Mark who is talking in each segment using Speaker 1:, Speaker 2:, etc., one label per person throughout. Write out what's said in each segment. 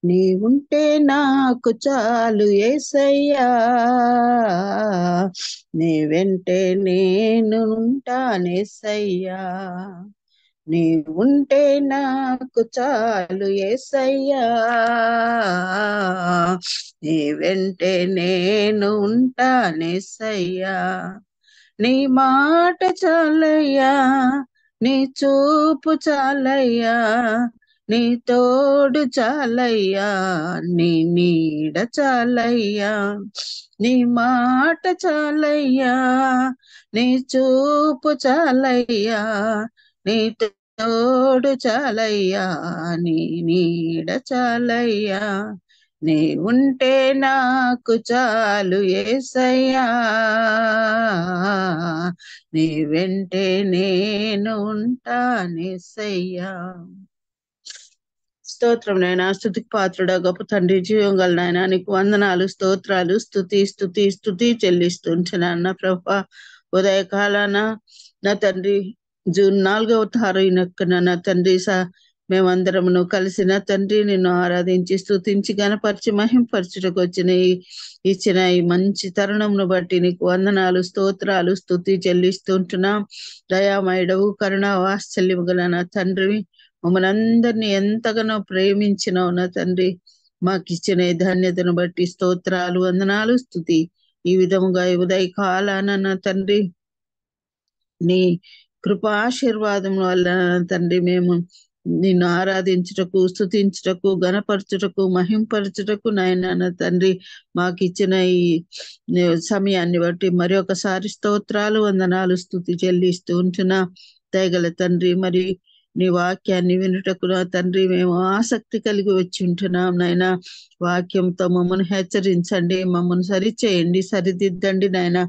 Speaker 1: నీవుంటే నాకు చాలు యేసయ్యా, నీ వెంటే నేను ఉంటానేసయ్యా. నీవుంటే నాకు చాలు యేసయ్యా, నీ వెంటే నేను ఉంటానేసయ్యా. నీ మాట చాలయ్యా, నీ చూపు చాలయ్యా, నీ తోడు చాలయ్యా, నీ నీడ చాలయ్యా. నీ మాట చాలయ్యా, నీ చూపు చాలయ్యా, నీ తోడు చాలయ్యా, నీ నీడ చాలయ్యా. నీ ఉంటే నాకు చాలు యేసయ్యా, నీ వెంటే నేను ఉంటానేసయ్యా. స్తోత్రం నాయనా, స్తుతికి పాత్రుడా గొప్ప తండ్రి, జీవం గల నాయనా, నీకు వందనాలు, స్తోత్రాలు, స్తుతి స్తుతి స్తుతి చెల్లిస్తుంటున్నాను నా ప్రభా. ఉదయకాలాన నా తండ్రి జూన్ 4వ తారీఖున నా తండ్రి మేమందరమును కలిసిన తండ్రి నిన్ను ఆరాధించి స్తుతించి గణపరిచి మహింపరచుటకు ఇచ్చిన ఈ మంచి తరుణంను బట్టి నీకు వందనాలు, స్తోత్రాలు, స్తుతి చెల్లిస్తుంటున్నాం. దయామయుడవు, కరుణా వాత్సల్యము గల నా తండ్రి, మమ్మల్ని అందరినీ ఎంతగానో ప్రేమించినావు నా తండ్రి. మాకు ఇచ్చిన ఈ ధన్యతను బట్టి స్తోత్రాలు, వందనాలు, స్తుతి. ఈ విధముగా ఈ ఉదయ కాలాన నా తండ్రి నీ కృపాశీర్వాదం వల్ల తండ్రి మేము నిన్ను ఆరాధించుటకు, స్తుతించుటకు, గణపరచుటకు, మహింపరచుటకు నాయన నా తండ్రి మాకు ఇచ్చిన ఈ సమయాన్ని బట్టి మరి ఒకసారి స్తోత్రాలు, వందనాలు, స్తుతి చెల్లిస్తూ ఉంటున్నా. దయగల తండ్రి, మరి నీ వాక్యాన్ని వినుటకు నా తండ్రి మేము ఆసక్తి కలిగి వచ్చి ఉంటున్నాం నాయన. వాక్యంతో మమ్మల్ని హెచ్చరించండి, మమ్మల్ని సరిచేయండి, సరిదిద్దండి నాయన.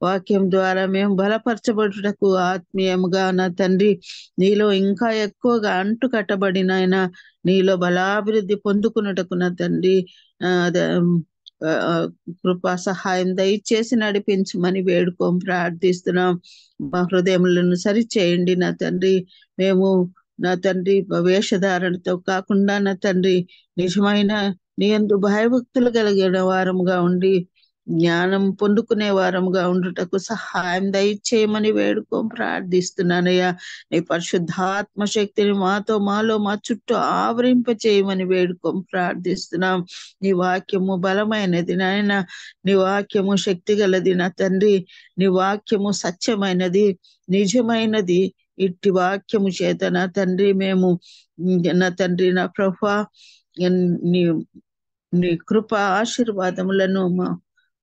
Speaker 1: వాక్యం ద్వారా మేము బలపరచబడుటకు ఆత్మీయముగా నా తండ్రి నీలో ఇంకా ఎక్కువగా అంటు కట్టబడి నాయన నీలో బలాభివృద్ధి పొందుకున్నటకు నా తండ్రి కృపా సహాయం దయచేసి నడిపించమని ప్రార్థిస్తున్నాం. మా హృదయములను సరిచేయండి నా తండ్రి. మేము నా తండ్రి వేషధారణతో కాకుండా నా తండ్రి నిజమైన నీ యందు భయభక్తులు కలిగిన వారముగా ఉండి జ్ఞానం పొందుకునే వారముగా ఉండుటకు సహాయం దయచేయమని ప్రార్థిస్తున్నానయ్యా. నీ పరిశుద్ధాత్మ శక్తిని మాలో మా చుట్టూ ఆవరింప చేయమని ప్రార్థిస్తున్నాం. నీ వాక్యము బలమైనది నాయన, నీ వాక్యము శక్తి గలది నా తండ్రి, నీ వాక్యము సత్యమైనది, నిజమైనది. ఇట్టి వాక్యము చేత నా తండ్రి మేము నా తండ్రి నా ప్రభా నీ నీ కృప ఆశీర్వాదములను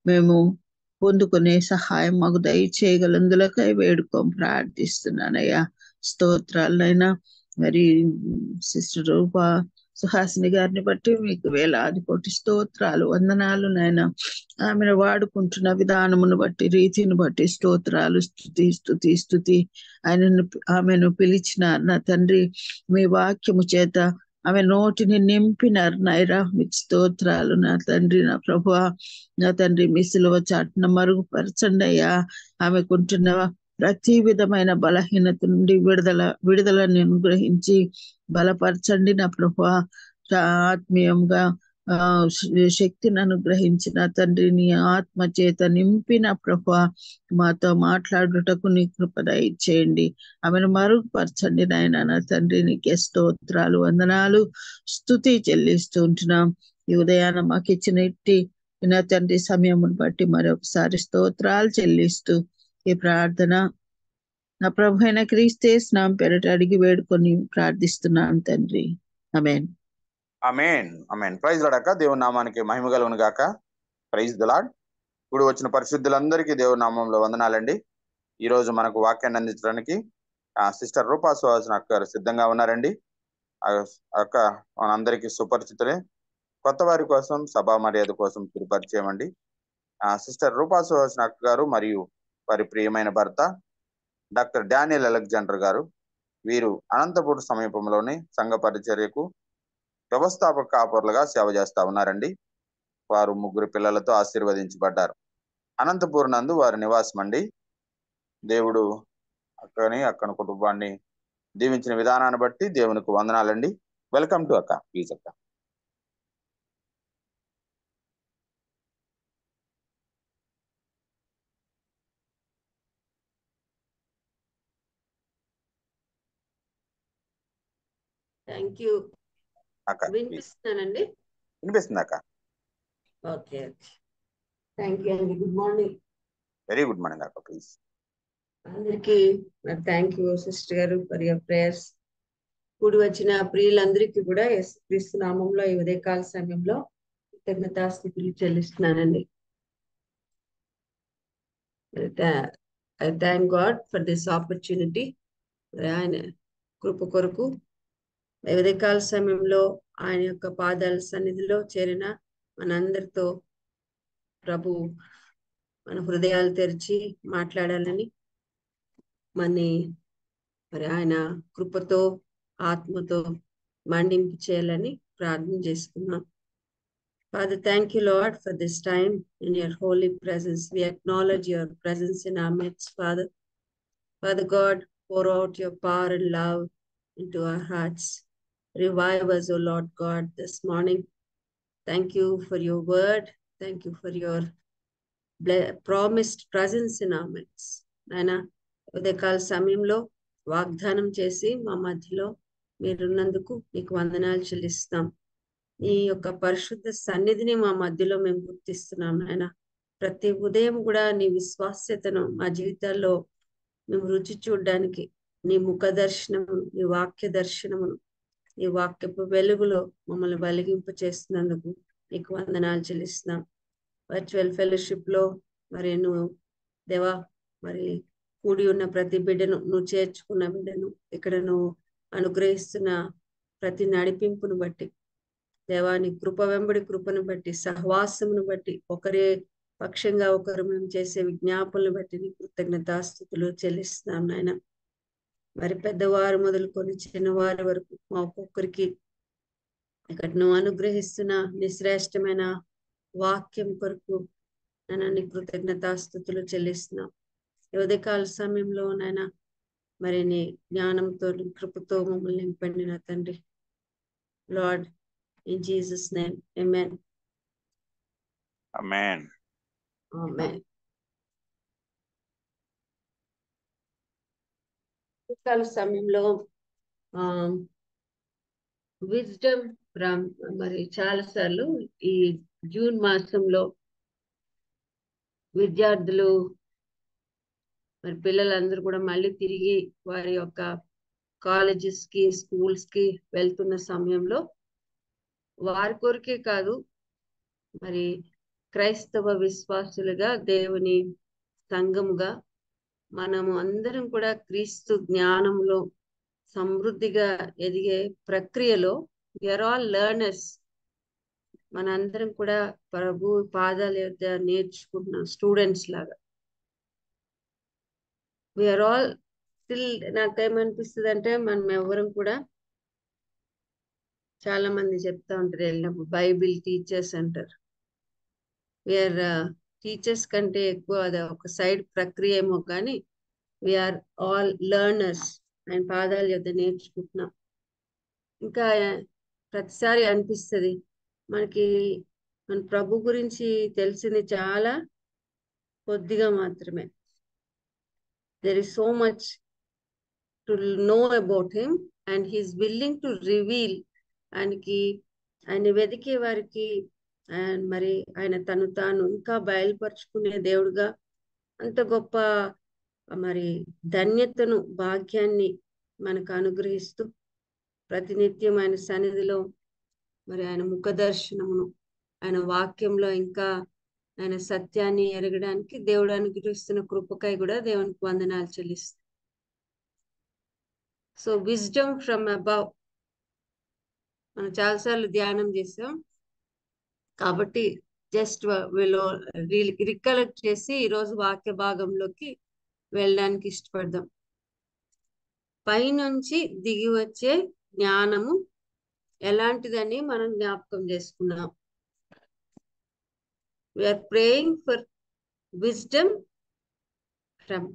Speaker 1: మేము పొందుకునే సహాయం మాకు దయచేయగలందులకై ప్రార్థిస్తున్నానయ్యా. స్తోత్రాలైనా మరి సిస్టర్ రూపా సుహాసిని గారిని బట్టి మీకు వేలాది కోటి స్తోత్రాలు, వందనాలు నాయన. ఆమెను వాడుకుంటున్న విధానమును బట్టి, రీతిని బట్టి స్తోత్రాలు, స్తుతి స్తుతి స్తుతి. ఆమెను పిలిచినారు నా తండ్రి, మీ వాక్యము చేత ఆమె నోటిని నింపినారు నాయరా. మీకు స్తోత్రాలు నా తండ్రి నా ప్రభువా. నా తండ్రి మీ సిలువ చాటున మరుగుపరచండి అయ్యా. ఆమెకుంటున్న ప్రతి విధమైన బలహీనత నుండి విడుదలని అనుగ్రహించి బలపరచండి నా ప్రభువా. ఆత్మీయంగా శక్తిని అనుగ్రహించిన తండ్రి, నీ ఆత్మ చేత నింపిన ప్రభువా మాతో మాట్లాడుటకు నీ కృప దయచేయండి. ఆమెను మరుగుపరచండి నాయన. నా తండ్రి నీకే స్తోత్రాలు, వందనాలు, స్తుతి చెల్లిస్తూ ఉంటున్నాం. ఈ ఉదయాన మాకు ఇచ్చిన ఇట్టి నా తండ్రి సమయమును బట్టి మరొకసారి స్తోత్రాలు చెల్లిస్తూ ఈ ప్రార్థన నా ప్రభు అయిన క్రీస్తు నామమున పేరట అడిగి వేడుకొని ప్రార్థిస్తున్నాను తండ్రి. ఆమేన్.
Speaker 2: ఆమేన్. ఆమేన్. ప్రైజ్ లార్డ్ అక్క. దేవుని నామానికి మహిమ కలుగును గాక. Praise the lord. ఇప్పుడు వచ్చిన పరిశుద్ధులందరికీ దేవుని నామంలో వందనాలండి. ఈ రోజు మనకు వాక్యాన్ని అందించడానికి సిస్టర్ రూపా సుహాసిని అక్క గారు సిద్ధంగా ఉన్నారండి. అక్క మనందరికీ సుపరిచితులే. కొత్త వారి కోసం, సభా మర్యాద కోసం పరిచయం అండి. సిస్టర్ రూపా సుహాసిని అక్క గారు మరియు వారి ప్రియమైన భర్త డాక్టర్ డానియల్ అలెగ్జాండర్ గారు, వీరు అనంతపూర్ సమీపంలోని సంఘ పరిచర్యకు వ్యవస్థాపక కాపరులుగా సేవ చేస్తా ఉన్నారండి. వారు 3 పిల్లలతో ఆశీర్వదించబడ్డారు. అనంతపూర్ నందు వారి నివాసం అండి. దేవుడు అక్కని కుటుంబాన్ని దీవించిన విధానాన్ని బట్టి దేవునికి వందనాలండి. వెల్కమ్ టు అక్క, ప్లీజ్ అక్క.
Speaker 3: Thank you.
Speaker 2: అక్క ప్లీజ్.
Speaker 3: వినిపిస్తున్నానండి.
Speaker 2: వినిపిస్తుంది అక్క.
Speaker 3: Okay okay. థ్యాంక్ యూ అండి. Good morning.
Speaker 2: Very good morning అక్క ప్లీజ్.
Speaker 3: అందరికీ థ్యాంక్ యూ సిస్టర్ గారు ఫర్ యువర్ ప్రేయర్స్. కూడి వచ్చిన ప్రియులందరికీ కూడా యేసుక్రీస్తు నామంలో ఈ ఉదయకాల సమయంలో కృతజ్ఞతాస్తుతులు చెల్లిస్తున్నానండి. I thank God for this opportunity. ఆయన కృప కొరకు ఉదయకాల సమయంలో ఆయన యొక్క పాదాల సన్నిధిలో చేరిన మనందరితో ప్రభు మన హృదయాలు తెరిచి మాట్లాడాలని, మరి ఆయన కృపతో ఆత్మతో మండింపు చేయాలని ప్రార్థన చేసుకున్నాం. Father, thank you, Lord, for this time in your holy presence. We acknowledge your presence in our midst, Father. Father God, pour out your power and love into our hearts. Revive us, O Lord God, this morning. Thank you for your word. Thank you for your promised presence in our midst. Naina, ఉదయకాల సమయంలో వాగ్దానం చేసి మా మధ్యలో మీరున్నందుకు నీకు వందనాలు చెల్లిస్తాం. నీ యొక్క పరిశుద్ధ సన్నిధిని మా మధ్యలో మేము గుర్తిస్తున్నాం నాయన. ప్రతి ఉదయం కూడా నీ విశ్వాస్యతను మా జీవితాల్లో మేము రుచి చూడడానికి నీ ముఖ దర్శనము, నీ వాక్య దర్శనమును, నీ వాక్యపు వెలుగులో మమ్మల్ని వెలిగింప చేస్తున్నందుకు నీకు వందనాలు చెల్లిస్తున్నాం. వర్చువల్ ఫెలోషిప్ లో మరి నువ్వు దేవా మరి కూడి ఉన్న ప్రతి బిడ్డను, నువ్వు చేర్చుకున్న బిడ్డను, ఇక్కడ నువ్వు అనుగ్రహిస్తున్న ప్రతి నడిపింపును బట్టి దేవా, నీ కృప వెంబడి కృపను బట్టి, సహవాసమును బట్టి, ఒకరే పక్షంగా ఒకరు మేము చేసే విజ్ఞాపనలు బట్టి నీ కృతజ్ఞతాస్తుతులు చెల్లిస్తున్నాం నాయన. మరి పెద్దవారు మొదలుకొని చిన్నవారి వరకు మా ఒక్కొక్కరికి ఇక్కడ నువ్వు అనుగ్రహిస్తున్న నిశ్రేష్టమైన వాక్యం కొరకు నాయన నీ కృతజ్ఞతాస్తుతులు చెల్లిస్తున్నాం. ఉదయకాల సమయంలో నాయన మరి నీ జ్ఞానంతో కృపతో మమ్మల్ని నింపండి నా తండ్రి. Lord, in Jesus' name, amen.
Speaker 2: Amen.
Speaker 3: Amen. ఉదయకాల సమయంలో విజ్డమ్ ఫ్రమ్ మరి చాలా సార్లు ఈ జూన్ మాసంలో విద్యార్థులు మరి పిల్లలందరూ కూడా మళ్ళీ తిరిగి వారి యొక్క కాలేజెస్ కి, స్కూల్స్ కి వెళ్తున్న సమయంలో వారి కొరకే కాదు, మరి క్రైస్తవ విశ్వాసులుగా దేవుని సంఘముగా మనము అందరం కూడా క్రీస్తు జ్ఞానంలో సమృద్ధిగా ఎదిగే ప్రక్రియలో వీఆర్ ఆల్ లెర్నర్స్. మనందరం కూడా ప్రభు పాదాల యొద్ద నేర్చుకుంటున్న స్టూడెంట్స్ లాగా వీఆర్ ఆల్ స్టిల్. నాకేమనిపిస్తుంది అంటే మనం ఎవరం కూడా, చాలా మంది చెప్తా ఉంటారు వెళ్ళినప్పుడు బైబిల్ టీచర్స్ అంటారు. వీఆర్ టీచర్స్ కంటే ఎక్కువ అది ఒక సైడ్ ప్రక్రియ ఏమో కానీ వీఆర్ ఆల్ లెర్నర్స్. ఆయన పాదాల యొద్ద నేర్చుకుంటున్నాం. ఇంకా ప్రతిసారి అనిపిస్తుంది మనకి మన ప్రభు గురించి తెలిసింది చాలా కొద్దిగా మాత్రమే. There is so much to know about him and he is willing to reveal. ఆయన వెతికే వారికి మరి ఆయన తను తాను ఇంకా బయలుపరుచుకునే దేవుడుగా అంత గొప్ప మరి ధన్యతను, భాగ్యాన్ని మనకు అనుగ్రహిస్తూ ప్రతినిత్యం ఆయన సన్నిధిలో మరి ఆయన ముఖ దర్శనమును, ఆయన వాక్యంలో ఇంకా ఆయన సత్యాన్ని ఎరగడానికి దేవుడు అనుగ్రహిస్తున్న కృపకై కూడా దేవునికి వందనాలు చెల్లిస్తాం. సో విజ్డమ్ ఫ్రమ్ అబవ్ మనం చాలాసార్లు ధ్యానం చేసాం కాబట్టి జస్ట్ వీళ్ళు రికలెక్ట్ చేసి ఈరోజు వాక్య భాగంలోకి వెళ్ళడానికి ఇష్టపడదాం. పైనుంచి దిగి వచ్చే జ్ఞానము ఎలాంటిదని మనం జ్ఞాపకం చేసుకున్నాం. We are praying for wisdom from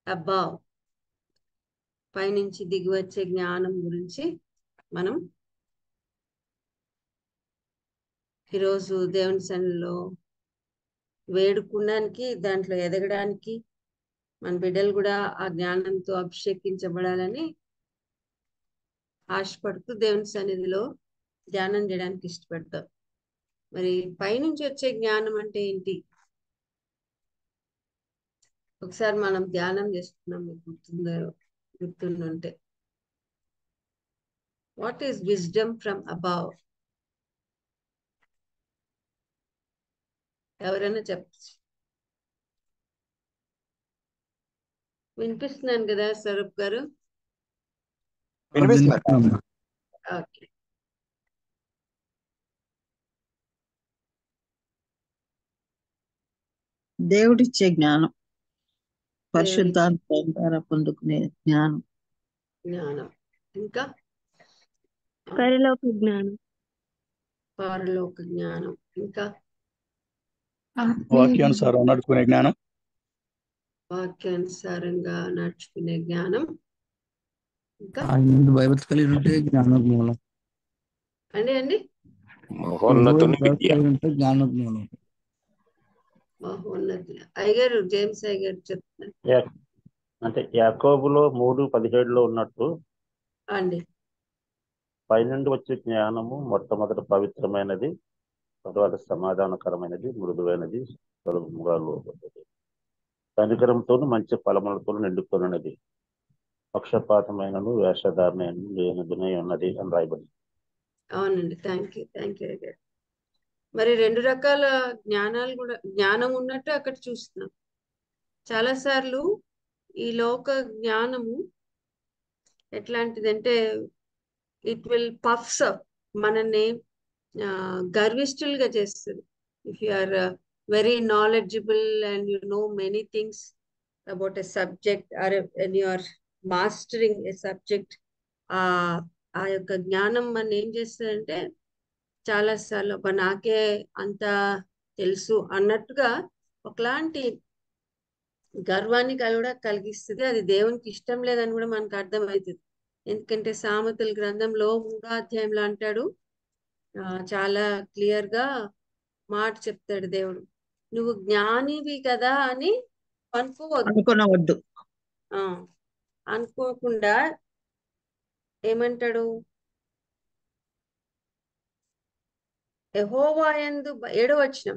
Speaker 3: above. పైనుంచి దిగి వచ్చే జ్ఞానం గురించి మనం ఈరోజు దేవుని సన్నిధిలో వేడుకోవడానికి, దాంట్లో ఎదగడానికి, మన బిడ్డలు కూడా ఆ జ్ఞానంతో అభిషేకించబడాలని ఆశపడుతూ దేవుని సన్నిధిలో ధ్యానం చేయడానికి ఇష్టపడతాం. మరి పైనుంచి వచ్చే జ్ఞానం అంటే ఏంటి? ఒకసారి మనం ధ్యానం చేస్తున్నాం, మీకు గుర్తుంటే. What is wisdom from above? ఎవరైనా చెప్పచ్చు. వినిపిస్తున్నాను కదా స్వరూప్ గారు?
Speaker 2: వినిపిస్తుంది.
Speaker 3: ఓకే.
Speaker 1: దేవుడిచ్చే జ్ఞానం, పరిశుద్ధాత్మ ద్వారా పొందుకునే జ్ఞానం.
Speaker 3: జ్ఞానం ఇంకా
Speaker 4: పరలోక జ్ఞానం.
Speaker 3: పరలోక జ్ఞానం ఇంకా
Speaker 5: వాక్యానుసారం నడుచుకునే జ్ఞానం.
Speaker 3: వాక్యానుసారంగా నడుచుకునే జ్ఞానం ఇంకా
Speaker 6: బైబిల్ కలిగి ఉంటే జ్ఞానం మూలం.
Speaker 3: అండి
Speaker 7: మహోన్నతుని విద్య.
Speaker 6: జ్ఞానం మూలం.
Speaker 3: మహోన్నతి. అయ్యగారు జేమ్స్ అయ్యగారు చెప్తున్నారు.
Speaker 7: అంటే యాకోబులో 3:17 ఉన్నట్టు
Speaker 3: అండి,
Speaker 7: పైనుండి వచ్చే జ్ఞానము మొట్టమొదట పవిత్రమైనది, తర్వాత సమాధానకరమైనది, మృదువైనది, సులభముగా లోబడ్డది, కనికరంతో మంచి ఫలములతో నిండుకొనున్నది, పక్షపాతమైనను వేషధారణను లేనిదినై ఉన్నది అని రాయబడింది.
Speaker 3: అవునండి. థ్యాంక్ యూ అయ్యగారు. మరి 2 రకాల జ్ఞానాలు కూడా, జ్ఞానం ఉన్నట్టు అక్కడ చూస్తున్నాం. చాలాసార్లు ఈ లోక జ్ఞానము ఎట్లాంటిదంటే ఇట్ విల్ పఫ్స్ అప్, మనల్ని గర్విష్ఠులుగా చేస్తుంది. If you are very knowledgeable and you know many things about a subject or when you are mastering a subject, ఆ యొక్క జ్ఞానం మన ఏం చేస్తుందంటే చాలాసార్లు నాకే అంత తెలుసు అన్నట్టుగా ఒకలాంటి గర్వాన్ని కూడా కలిగిస్తుంది. అది దేవునికి ఇష్టం లేదని కూడా మనకు అర్థమవుతుంది. ఎందుకంటే సామెతల గ్రంథంలో 3వ అధ్యాయంలో అంటాడు, చాలా క్లియర్ గా మాట చెప్తాడు దేవుడు, నువ్వు జ్ఞానివి కదా అని
Speaker 1: అనుకోవద్దు.
Speaker 3: అనుకోకుండా ఏమంటాడు, యెహోవా యందు 7వ వచనం,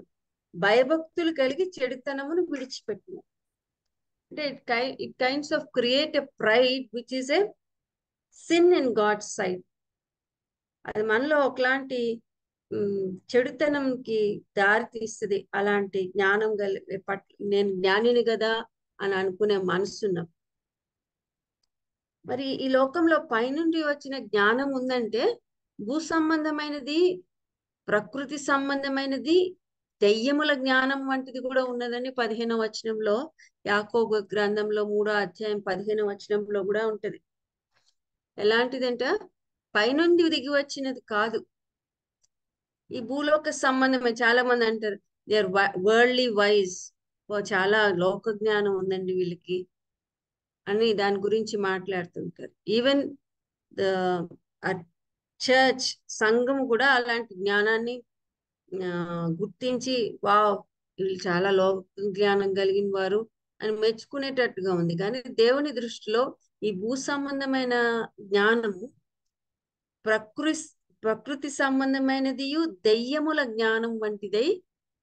Speaker 3: భయభక్తులు కలిగి చెడుతనమును విడిచిపెట్టిన. అంటే it kinds of create a pride which is a sin in God's sight. అది మనలో ఒకలాంటి చెడుతనంకి దారి తీస్తుంది. అలాంటి జ్ఞానం నేను జ్ఞానిని కదా అని అనుకునే మనసున్నాం. మరి ఈ లోకంలో పైనుండి వచ్చిన జ్ఞానం ఉందంటే భూ సంబంధమైనది, ప్రకృతి సంబంధమైనది, దెయ్యముల జ్ఞానం వంటిది కూడా ఉన్నదని 15వ వచనంలో, యాకోబు గ్రంథంలో 3వ అధ్యాయం 15వ వచనంలో కూడా ఉంటది. ఎలాంటిదంటే పైనుండి దిగి వచ్చినది కాదు, ఈ భూలోక సంబంధమే. చాలా మంది అంటారు దే ఆర్ వరల్డ్లీ వైజ్, చాలా లోక జ్ఞానం ఉందండి వీళ్ళకి అని దాని గురించి మాట్లాడుతుంటారు. ఈవెన్ ద చర్చ్, సంఘం కూడా అలాంటి జ్ఞానాన్ని గుర్తించి వావ్ వీళ్ళు చాలా లోక జ్ఞానం కలిగిన వారు అని మెచ్చుకునేటట్టుగా ఉంది. కానీ దేవుని దృష్టిలో ఈ భూ సంబంధమైన జ్ఞానము ప్రకృతి సంబంధమైనది, దెయ్యముల జ్ఞానం వంటిదై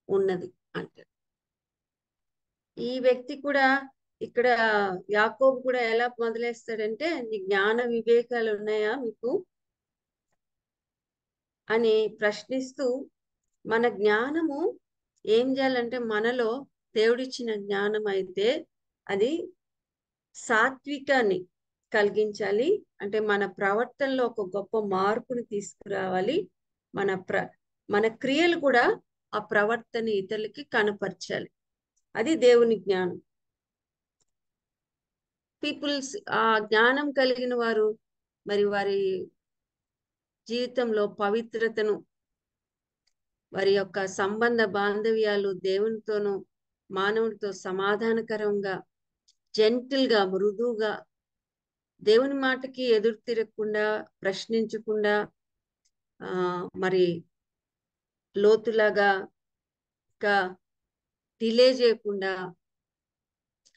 Speaker 3: ఉన్నది అంటారు. ఈ వ్యక్తి కూడా ఇక్కడ యాకోబు కూడా ఎలా మొదలేస్తాడంటే, నీ జ్ఞాన వివేకాలు ఉన్నాయా మీకు అని ప్రశ్నిస్తూ, మన జ్ఞానము ఏం చేయాలంటే, మనలో దేవుడిచ్చిన జ్ఞానం అయితే అది సాత్వికాన్ని కలిగించాలి. అంటే మన ప్రవర్తనలో ఒక గొప్ప మార్పుని తీసుకురావాలి. మన క్రియలు కూడా ఆ ప్రవర్తన ఇతరులకి కనపరచాలి. అది దేవుని జ్ఞానం. పీపుల్స్ ఆ జ్ఞానం కలిగిన వారు మరి వారి జీవితంలో పవిత్రతను, వారి యొక్క సంబంధ బాంధవ్యాలు దేవునితోనూ మానవుడితో సమాధానకరంగా, జెంటిల్ గా, మృదువుగా, దేవుని మాటకి ఎదురు తిరగకుండా, ప్రశ్నించకుండా, మరి లోతులాగా డిలే చేయకుండా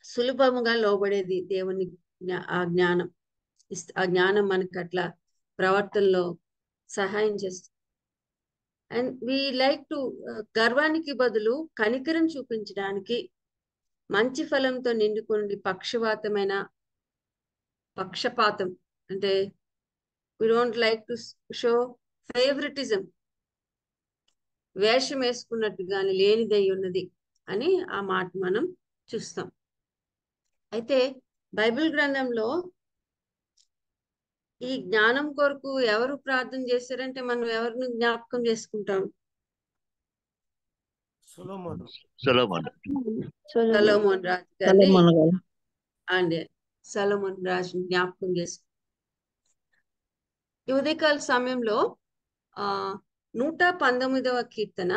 Speaker 3: సులభముగా లోబడేది దేవుని ఆ జ్ఞానం. ఆ జ్ఞానం మనకు అట్లా ప్రవర్తనలో సహాయం చేస్తుంది. అండ్ వీ లైక్ టు గర్వానికి బదులు కనికరం చూపించడానికి మంచి ఫలంతో నిండుకొని పక్షపాతం అంటే we don't like to show favoritism, వేషం వేసుకున్నట్టుగాని లేనిదై ఉన్నది అని ఆ మాట మనం చూస్తాం. అయితే బైబిల్ గ్రంథంలో ఈ జ్ఞానం కొరకు ఎవరు ప్రార్థన చేశారంటే మనం ఎవరిని జ్ఞాపకం చేసుకుంటాం?
Speaker 7: సొలొమోను
Speaker 3: సొలొమోన్ రాజు గారిని అండి సొలొమోన్ రాజుని జ్ఞాపకం చేసుకుంటాం. ఈ ఉదయకాల సమయంలో 119వ కీర్తన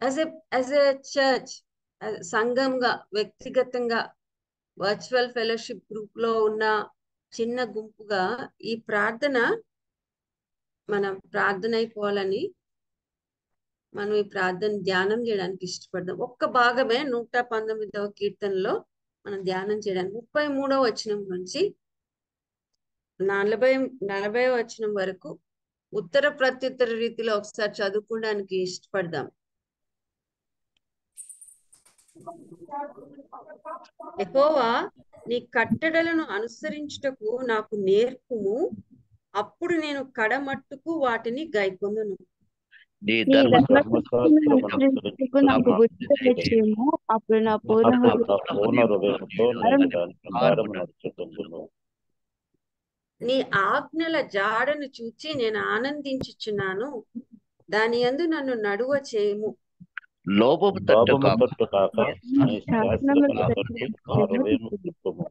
Speaker 3: యాజ్ ఎ చర్చ్, సంఘంగా, వ్యక్తిగతంగా, వర్చువల్ ఫెలోషిప్ గ్రూప్ లో ఉన్న చిన్న గుంపుగా ఈ ప్రార్థన మనం ప్రార్థన అయిపోవాలని మనం ఈ ప్రార్థన ధ్యానం చేయడానికి ఇష్టపడదాం. ఒక్క భాగమే 119వ కీర్తనలో మనం ధ్యానం చేయడానికి 33వ వచనం నుంచి 40వ వచనం వరకు ఉత్తర ప్రత్యుత్తర రీతిలో ఒకసారి చదువుకోవడానికి ఇష్టపడదాం. యెహోవా, నీ కట్టడలను అనుసరించుటకు నాకు నేర్పుము, అప్పుడు నేను కడమట్టుకు వాటిని గైకొందును.
Speaker 4: నీ ధర్మశాస్త్రమును అనుసరించుటకు నాకు బుద్ధి తెచ్చేము, అప్పుడు నా పూర్ణ
Speaker 7: హృదయంతో నేను దాని ప్రకారం నడుచుకుందును.
Speaker 3: నీ ఆజ్ఞల జాడను చూచి నేను ఆనందించుచున్నాను, దాని యందు నన్ను నడువ చేయము.
Speaker 7: లోపము తట్టు కాక నీ శాస్త్రములను బట్టి నా హృదయము తిప్పుము.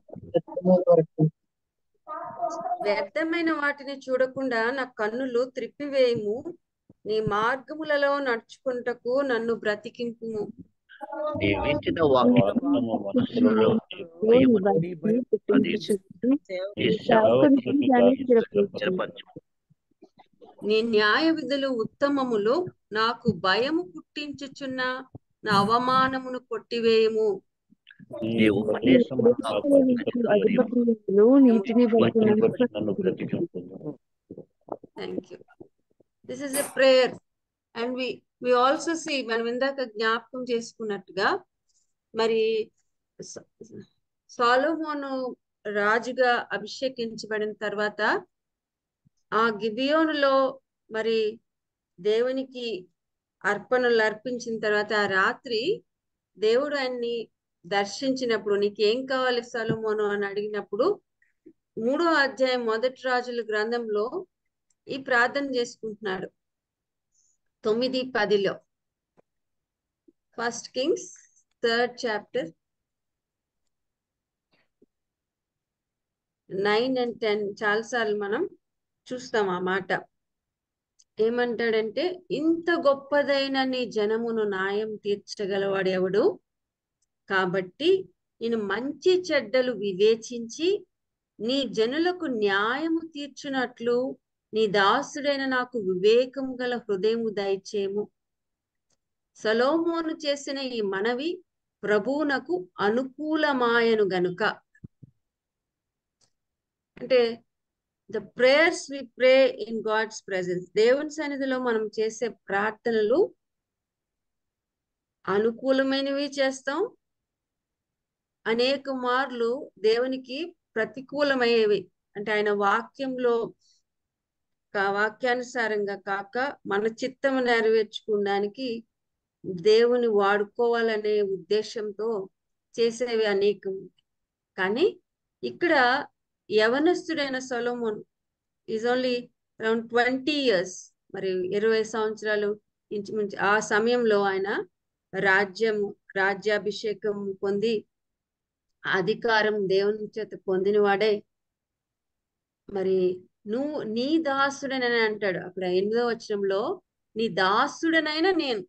Speaker 3: వ్యర్థమైన వాటిని చూడకుండా నా కన్నులు త్రిప్పివేయము, నీ మార్గములలో నడుచుకుంటకు నన్ను బ్రతికింపుము.
Speaker 7: నీవిచ్చిన వాగ్దానము మనసులో
Speaker 3: నీ న్యాయ విధులు ఉత్తమములు, నాకు భయము పుట్టించుచున్న నా అవమానమును కొట్టివేయము. Thank you. This is a prayer and we also see, మనం ఇందాక జ్ఞాపకం చేసుకున్నట్టుగా మరి సొలొమోను రాజుగా అభిషేకించబడిన తర్వాత ఆ గిబియోనులో మరి దేవునికి అర్పణలు అర్పించిన తర్వాత ఆ రాత్రి దేవుడు ఆయన్ని దర్శించినప్పుడు, నీకేం కావాలి సొలొమోను అని అడిగినప్పుడు 3వ అధ్యాయం 1 రాజుల గ్రంథంలో ఈ ప్రార్థన చేసుకుంటున్నాడు. 9-10లో 1 Kings 3rd chapter 9 and 10 చాలాసార్లు మనం చూస్తాం ఆ మాట. ఏమంటాడంటే, ఇంత గొప్పదైన నీ జనమును న్యాయం తీర్చగలవాడు ఎవడు? కాబట్టి నేను మంచి చెడ్డలు వివేచించి నీ జనులకు న్యాయము తీర్చునట్లు నీ దాసుడైన నాకు వివేకము గల హృదయము దయచేము. సొలొమోను చేసిన ఈ మనవి ప్రభువునకు అనుకూలమాయను గనుక. అంటే the prayers we pray in God's presence, దేవుని సన్నిధిలో మనం చేసే ప్రార్థనలు అనుకూలమైనవి చేస్తాం, అనేక మార్లు దేవునికి ప్రతికూలమయ్యేవి. అంటే ఆయన వాక్యానుసారంగా కాక మన చిత్తము నెరవేర్చుకోవడానికి దేవుని వాడుకోవాలనే ఉద్దేశంతో చేసేవి అనేకం. కానీ ఇక్కడ యవనస్తుడైన Solomon is only around 20 years, మరి 20 సంవత్సరాలు ఇంచుమించు ఆ సమయంలో ఆయన రాజ్యాభిషేకం పొంది అధికారం దేవుని చేత పొందినవాడే. మరి నువ్వు నీ దాసుడనని అంటాడు అక్కడ 8వ వచనంలో, నీ దాసుడనైనా నేను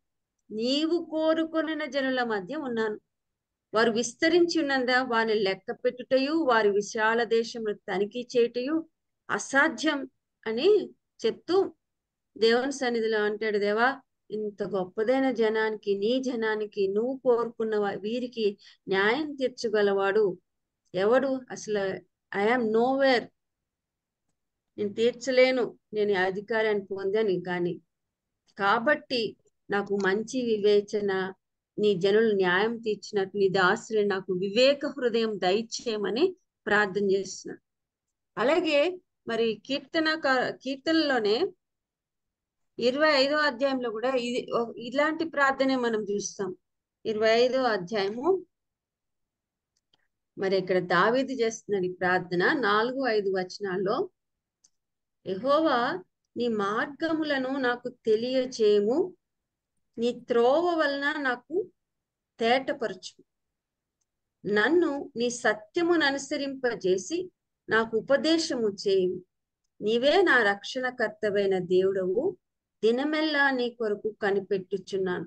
Speaker 3: నీవు కోరుకొనిన జనుల మధ్య ఉన్నాను, వారు విస్తరించి ఉన్నందా వారిని లెక్క పెట్టుటయు వారి విశాల దేశంలో తనిఖీ చేయుటయు అసాధ్యం అని చెప్తూ దేవుని సన్నిధిలో అంటాడు, దేవా ఇంత గొప్పదైన జనానికి, నీ జనానికి నువ్వు కోరుకున్న వీరికి న్యాయం తీర్చగలవాడు ఎవడు? అసలు ఐఎమ్ నోవేర్, నేను తీర్చలేను, నేను ఈ అధికారాన్ని పొందాను కానీ, కాబట్టి నాకు మంచి వివేచన, నీ జనులు న్యాయం తీర్చినట్లు నీ దాసులు నాకు వివేక హృదయం దయచేయమని ప్రార్థన చేస్తున్నాడు. అలాగే మరి కీర్తనలోనే 25వ అధ్యాయంలో కూడా ఇలాంటి ప్రార్థనే మనం చూస్తాం. 25వ అధ్యాయము మరి ఇక్కడ దావీదు చేస్తున్నాడు ఈ ప్రార్థన. 4-5 వచనాల్లో, యెహోవా నీ మార్గములను నాకు తెలియచేయము, నీ త్రోవ వలన నాకు తేటపరచు, నన్ను నీ సత్యమును అనుసరింపజేసి నాకు ఉపదేశము చేయు, నీవే నా రక్షణకర్తవైన దేవుడవు, దినమెల్లా నీ కొరకు కనిపెట్టుచున్నాను.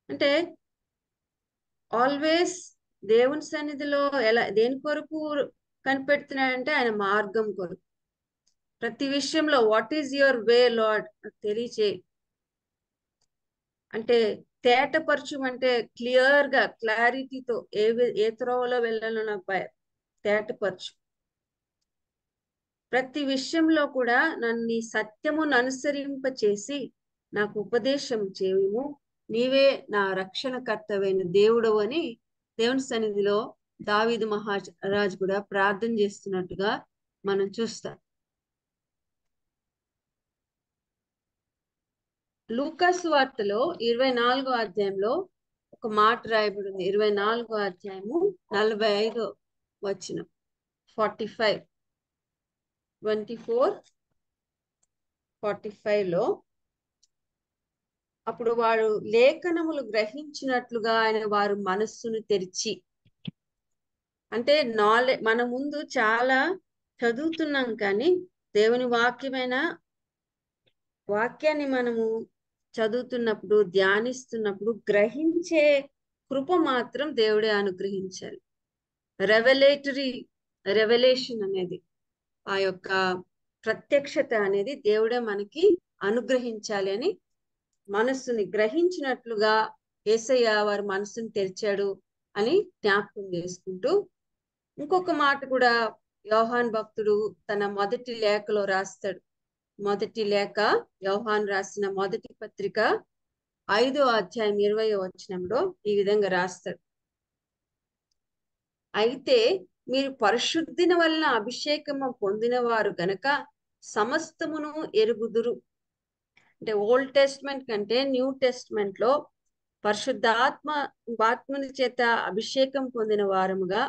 Speaker 3: అంటే ఆల్వేస్ దేవుని సన్నిధిలో దేని కొరకు కనిపెడుతున్నాడంటే ఆయన మార్గం కొరకు. ప్రతి విషయంలో what is your way lord తెలియచేయి అంటే, తేటపరచమంటే క్లియర్ గా క్లారిటీతో ఏ త్రోవలో వెళ్ళాలో నాకు తేటపరచు. ప్రతి విషయంలో కూడా నన్ను నీ సత్యమును అనుసరింపచేసి నాకు ఉపదేశం చేయము, నీవే నా రక్షణకర్తవైన దేవుడవు అని దేవుని సన్నిధిలో దావీదు మహారాజు కూడా ప్రార్థన చేస్తున్నట్టుగా మనం చూస్తాం. లూకాసు వార్తలో 24వ అధ్యాయంలో ఒక మాట రాయబడింది. 24వ అధ్యాయము 45వ వచనం, 24:45లో, అప్పుడు వారు లేఖనములు గ్రహించినట్లుగా ఆయన వారు మనస్సును తెరిచి, అంటే మన ముందు చాలా చదువుతున్నాం కానీ దేవుని వాక్యాన్ని మనము చదువుతున్నప్పుడు, ధ్యానిస్తున్నప్పుడు గ్రహించే కృప మాత్రం దేవుడే అనుగ్రహించాలి. రెవల్యూషన్ అనేది, ఆ యొక్క ప్రత్యక్షత అనేది దేవుడే మనకి అనుగ్రహించాలి అని మనస్సుని గ్రహించినట్లుగా యేసయ్య వారి మనస్సుని తెరిచాడు అని జ్ఞాపకం చేసుకుంటూ, ఇంకొక మాట కూడా యోహాన్ భక్తుడు తన మొదటి లేఖలో రాస్తాడు. మొదటి లేఖ, యోహాన్ రాసిన మొదటి పత్రిక 5వ అధ్యాయం 20వ వచనంలో ఈ విధంగా రాస్తాడు, అయితే మీరు పరిశుద్ధిని వలన అభిషేకము పొందిన వారు గనక సమస్తమును ఎరుగుదురు. అంటే ఓల్డ్ టెస్ట్మెంట్ కంటే న్యూ టెస్ట్మెంట్ లో ఆత్మని చేత అభిషేకం పొందిన వారముగా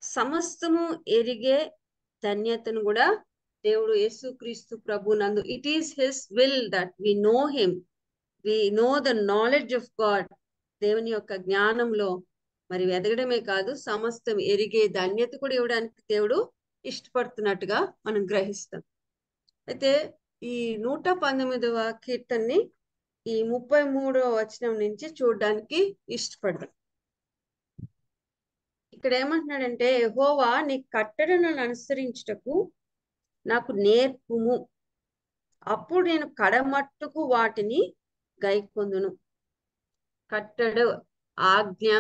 Speaker 3: సమస్తము ఎరిగే ధన్యతను కూడా దేవుడు యేసుక్రీస్తు ప్రభు నందు, it is his will that we know him, we know the knowledge of God. దేవుని యొక్క జ్ఞానంలో మరి ఎదగడమే కాదు, సమస్తం ఎరిగే ధన్యత కూడా ఇవ్వడానికి దేవుడు ఇష్టపడుతున్నట్టుగా మనం గ్రహిస్తాం. అయితే ఈ 119వ కీర్తనని ఈ 33వ వచనం నుంచి చూడడానికి ఇష్టపడతాం. ఇక్కడ ఏమంటున్నాడంటే, యెహోవా నీ కట్టడలను అనుసరించుటకు నాకు నేర్పుము, అప్పుడు నేను కడమట్టుకు వాటిని గైకొందును. కట్టడు, ఆజ్ఞ,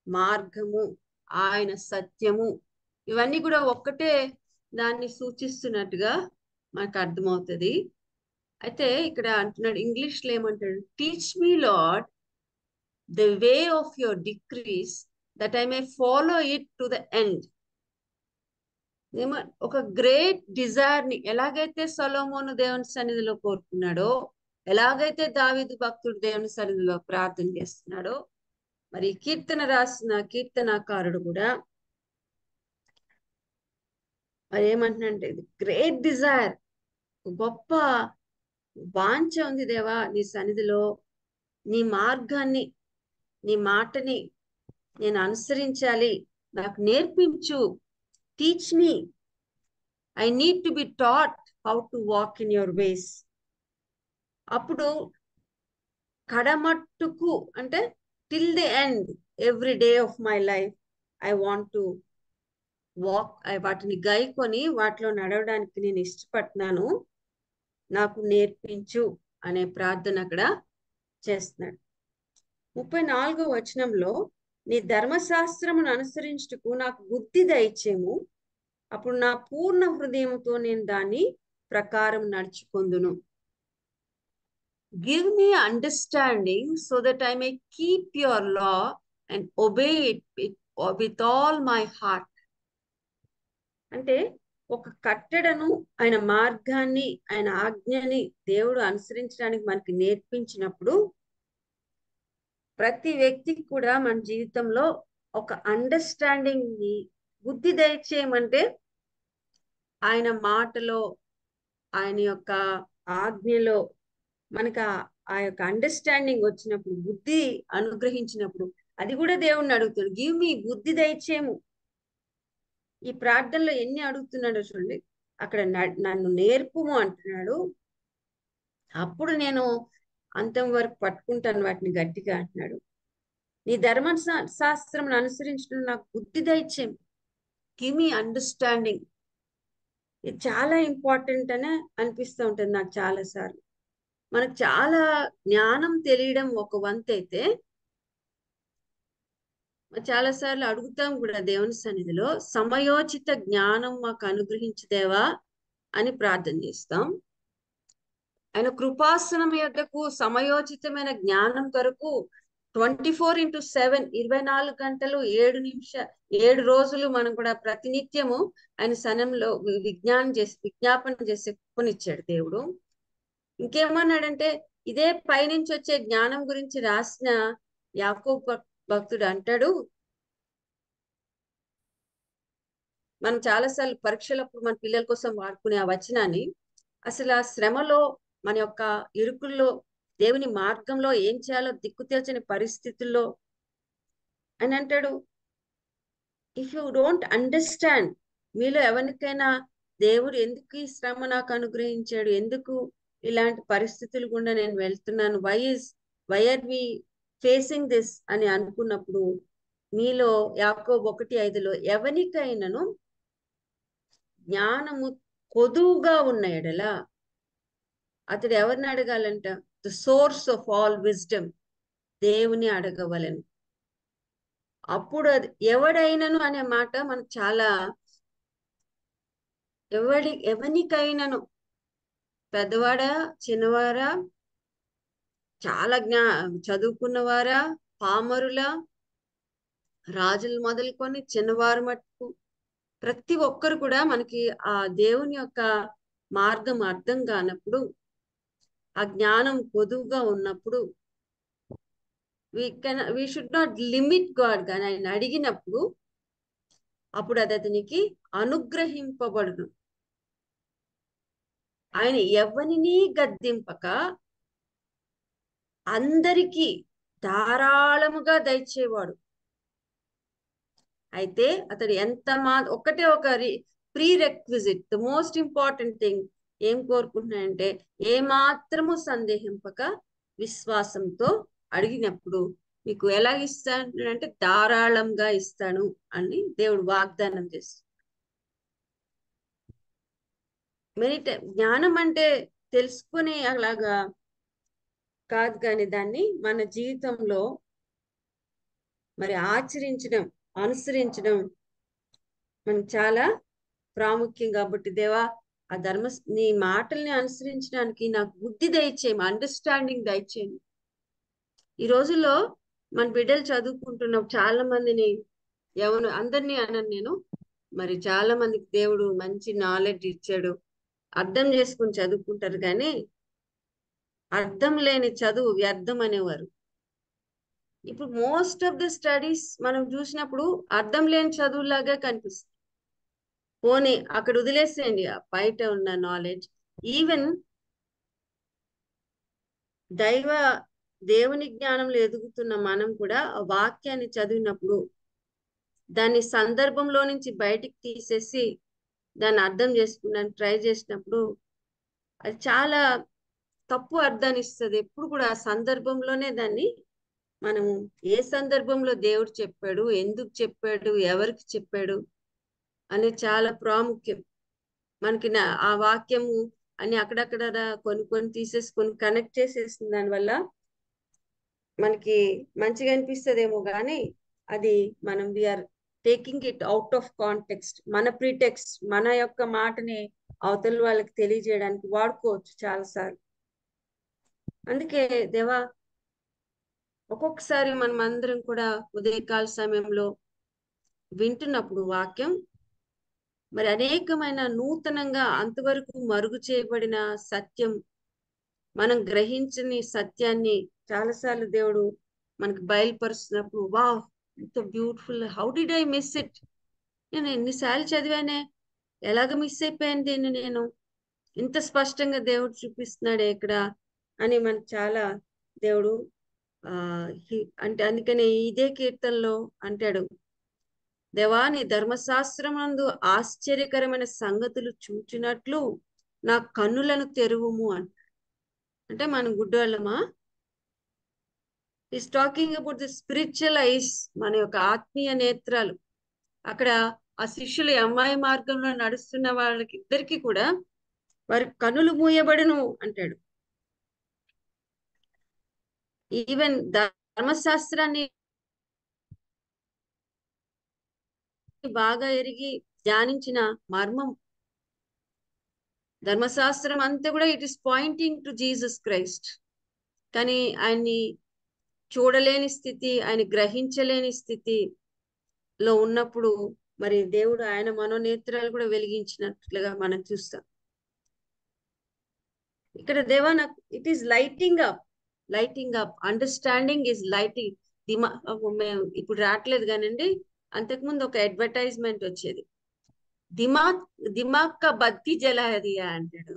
Speaker 3: మార్గము, ఆయన సత్యము, ఇవన్నీ కూడా ఒక్కటే దాన్ని సూచిస్తున్నట్టుగా మనకు అర్థమవుతుంది. అయితే ఇక్కడ అంటున్నాడు, ఇంగ్లీష్ లో ఏమంటాడు, teach me lord the way of your decrease that I May follow it to the end. ఒక గ్రేట్ డిజైర్ ని ఎలాగైతే సొలొమోను దేవుని సన్నిధిలో కోరుకున్నాడో, ఎలాగైతే దావీదు భక్తుడు దేవుని సన్నిధిలో ప్రార్థన చేస్తున్నాడో, మరి కీర్తన రాసిన కీర్తనాకారుడు కూడా మరి ఏమంటున్నాడంటే, గ్రేట్ డిజైర్, గొప్ప వాంఛ ఉంది దేవా నీ సన్నిధిలో, నీ మార్గాన్ని, నీ మాటని నేను అనుసరించాలి, నాకు నేర్పించు. Teach me, I need to be taught how to walk in your ways. అప్పుడు కడమట్టుకు అంటే till the end, every day of my life I want to walk, వాటిని గైకొని వాటిలో నడవడానికి నేను ఇష్టపడుతున్నాను, నాకు నేర్పించు అనే ప్రార్థన అక్కడ చేస్తున్నాడు. 34వ వచనంలో, నీ ధర్మశాస్త్రమును అనుసరించుటకు నాకు బుద్ధి దయచేము, అప్పుడు నా పూర్ణ హృదయంతో నేను దాని ప్రకారం నడుచుకొందును. Give me understanding so that I may keep your law and obey it with all my heart. అంటే ఒక కట్టడను, ఆయన మార్గాన్ని, ఆయన ఆజ్ఞని దేవుడు అనుసరించడానికి మనకి నేర్పించినప్పుడు ప్రతి వ్యక్తికి కూడా మన జీవితంలో ఒక అండర్స్టాండింగ్ ని, బుద్ధి దయచేయమంటే ఆయన మాటలో, ఆయన యొక్క ఆజ్ఞలో మనకు ఆ యొక్క అండర్స్టాండింగ్ వచ్చినప్పుడు, బుద్ధి అనుగ్రహించినప్పుడు, అది కూడా దేవుణ్ణి అడుగుతాడు, గివ్ మీ బుద్ధి దయచేయము. ఈ ప్రార్థనలో ఎన్ని అడుగుతున్నాడో చూడండి. అక్కడ నన్ను నేర్పుము అంటున్నాడు, అప్పుడు నేను అంతం వరకు పట్టుకుంటాను వాటిని గట్టిగా అంటున్నాడు. నీ ధర్మ శాస్త్రం అనుసరించడం నాకు బుద్ధి దయచేయం, గివ్ మీ అండర్స్టాండింగ్. ఇది చాలా ఇంపార్టెంట్ అని అనిపిస్తూ ఉంటుంది నాకు చాలా సార్లు. మనకు చాలా జ్ఞానం తెలియడం ఒక వంతు అయితే, చాలా సార్లు అడుగుతాం కూడా దేవుని సన్నిధిలో, సమయోచిత జ్ఞానం మాకు అనుగ్రహించదేవా అని ప్రార్థన చేస్తాం. ఆయన కృపాసనం యొద్దకు సమయోచితమైన జ్ఞానం కొరకు 24/7 24 గంటలు 7 రోజులు మనం కూడా ప్రతినిత్యము ఆయన సన్నిధిలో విజ్ఞాపన చేసే కొనిచ్చాడు దేవుడు. ఇంకేమన్నాడంటే, ఇదే పైనుంచి వచ్చే జ్ఞానం గురించి రాసిన యాకోబు భక్తుడు అంటాడు, మనం చాలాసార్లు పరీక్షలప్పుడు మన పిల్లల కోసం వాడుకునే ఆ వచనాన్ని, అసలు ఆ శ్రమలో, మన యొక్క ఇరుకుల్లో, దేవుని మార్గంలో ఏం చేయాలో దిక్కుతేల్చని పరిస్థితుల్లో అని అంటాడు, ఇఫ్ యూ డోంట్ అండర్స్టాండ్, మీలో ఎవరికైనా దేవుడు ఎందుకు ఈ శ్రమ నాకు అనుగ్రహించాడు, ఎందుకు ఇలాంటి పరిస్థితులు గుండా నేను వెళ్తున్నాను, why are we facing this అని అనుకున్నప్పుడు, మీలో యాకోబు 1:5 ఎవరికైనాను జ్ఞానము కొదువుగా ఉన్న ఎడల అతడు ఎవరిని అడగాలంట, the source of all wisdom, దేవుని అడగవలను. అప్పుడు అది ఎవడైనను అనే మాట మనకు చాలా, ఎవరికైనాను, పెద్దవాడా చిన్నవారా, చాలా చదువుకున్నవారా, పామరులా, రాజులు మొదలుకొని చిన్నవారు మట్టుకు ప్రతి ఒక్కరు కూడా మనకి ఆ దేవుని యొక్క మార్గం అర్థం కానప్పుడు, ఆ జ్ఞానం పొదువుగా ఉన్నప్పుడు, we should not limit God. కానీ ఆయన అడిగినప్పుడు అప్పుడు అది అతనికి అనుగ్రహింపబడును. ఆయన ఎవరిని గద్దింపక అందరికీ ధారాళముగా దయచేవాడు. అయితే అతడు ఒకటే ఒక pre requisite, the most important thing ఏం కోరుకుంటున్నాడంటే, ఏ మాత్రము సందేహింపక విశ్వాసంతో అడిగినప్పుడు మీకు ఎలా ఇస్తాను అంటే ధారాళంగా ఇస్తాను అని దేవుడు వాగ్దానం చేస్తాడు. జ్ఞానం అంటే తెలుసుకునే అలాగా కాదు, కానీ దాన్ని మన జీవితంలో మరి ఆచరించడం, అనుసరించడం మనకు చాలా ప్రాముఖ్యం. కాబట్టి దేవా, ఆ నీ మాటల్ని అనుసరించడానికి నాకు బుద్ధి దయచేయం, అండర్స్టాండింగ్ దయచేయండి. ఈ రోజుల్లో మన బిడ్డలు చదువుకుంటున్న చాలా మందిని, అందరినీ అనను నేను, మరి చాలా మందికి దేవుడు మంచి నాలెడ్జ్ ఇచ్చాడు, అర్థం చేసుకుని చదువుకుంటారు, కానీ అర్థం లేని చదువు వ్యర్థం అనేవారు. ఇప్పుడు మోస్ట్ ఆఫ్ ది స్టడీస్ మనం చూసినప్పుడు అర్థం లేని చదువులాగా కనిపిస్తుంది. పోనీ అక్కడ వదిలేసేయండి బయట ఉన్న నాలెడ్జ్. ఈవెన్ దేవుని జ్ఞానంలో ఎదుగుతున్న మనం కూడా ఆ వాక్యాన్ని చదివినప్పుడు దాన్ని సందర్భంలో నుంచి బయటికి తీసేసి దాన్ని అర్థం చేసుకున్నాను ట్రై చేసినప్పుడు అది చాలా తప్పు అర్థాన్ని ఇస్తుంది. ఎప్పుడు కూడా ఆ సందర్భంలోనే దాన్ని మనము, ఏ సందర్భంలో దేవుడు చెప్పాడు, ఎందుకు చెప్పాడు, ఎవరికి చెప్పాడు అనేది చాలా ప్రాముఖ్యం. మనకి ఆ వాక్యము అని అక్కడక్కడ కొన్ని తీసేసుకొని కనెక్ట్ చేసేస్తుంది, దానివల్ల మనకి మంచిగా అనిపిస్తుందేమో, కానీ అది మనం we are taking it out of context, మన ప్రీటెక్స్ట్, మన యొక్క మాటని అవతల వాళ్ళకి తెలియజేయడానికి వాడుకోవచ్చు చాలాసార్లు. అందుకే దేవా, ఒక్కొక్కసారి మనం అందరం కూడా ఉదయకాల సమయంలో వింటున్నప్పుడు వాక్యం మరి అనేకమైన నూతనంగా అంతవరకు మరుగు చేయబడిన సత్యం, మనం గ్రహించని సత్యాన్ని చాలాసార్లు దేవుడు మనకు బయలుపరుస్తున్నప్పుడు, వావ్ ఎంత beautiful, how did I miss it, నేను ఎన్నిసార్లు చదివానే, ఎలాగ మిస్ అయిపోయాను దీన్ని నేను, ఇంత స్పష్టంగా దేవుడు చూపిస్తున్నాడే ఇక్కడ అని మనకు చాలా దేవుడు అంటే అందుకని ఇదే కీర్తనలో అంటాడు, దేవా నీ ధర్మశాస్త్రమందు ఆశ్చర్యకరమైన సంగతులు చూచినట్లు నా కన్నులను తెరువుము అంటే మనం గుడ్డోళ్ళమా? Is talking about the spiritual eyes, మన యొక్క ఆత్మీయ నేత్రాలు. అక్కడ ఆ శిష్యులు అమ్మాయి మార్గంలో నడుస్తున్న వాళ్ళకి ఇద్దరికి కూడా వారి కనులు మూయబడును అంటాడు. ఈవెన్ ధర్మశాస్త్రాన్ని బాగా ఎరిగి ధ్యానించిన మర్మం, ధర్మశాస్త్రం అంతా కూడా it is pointing to Jesus Christ. కానీ ఆయన్ని చూడలేని స్థితి, ఆయన గ్రహించలేని స్థితిలో ఉన్నప్పుడు మరి దేవుడు ఆయన మనోనేత్రాలు కూడా వెలిగించినట్లుగా మనం చూస్తాం. ఇక్కడ దేవా నాకు it is lighting up understanding is lighting. ఇప్పుడు రావట్లేదు కానండి, అంతకుముందు ఒక అడ్వర్టైజ్మెంట్ వచ్చేది, దిమాగ్ కా బత్తి జలా దియా అంటాడు.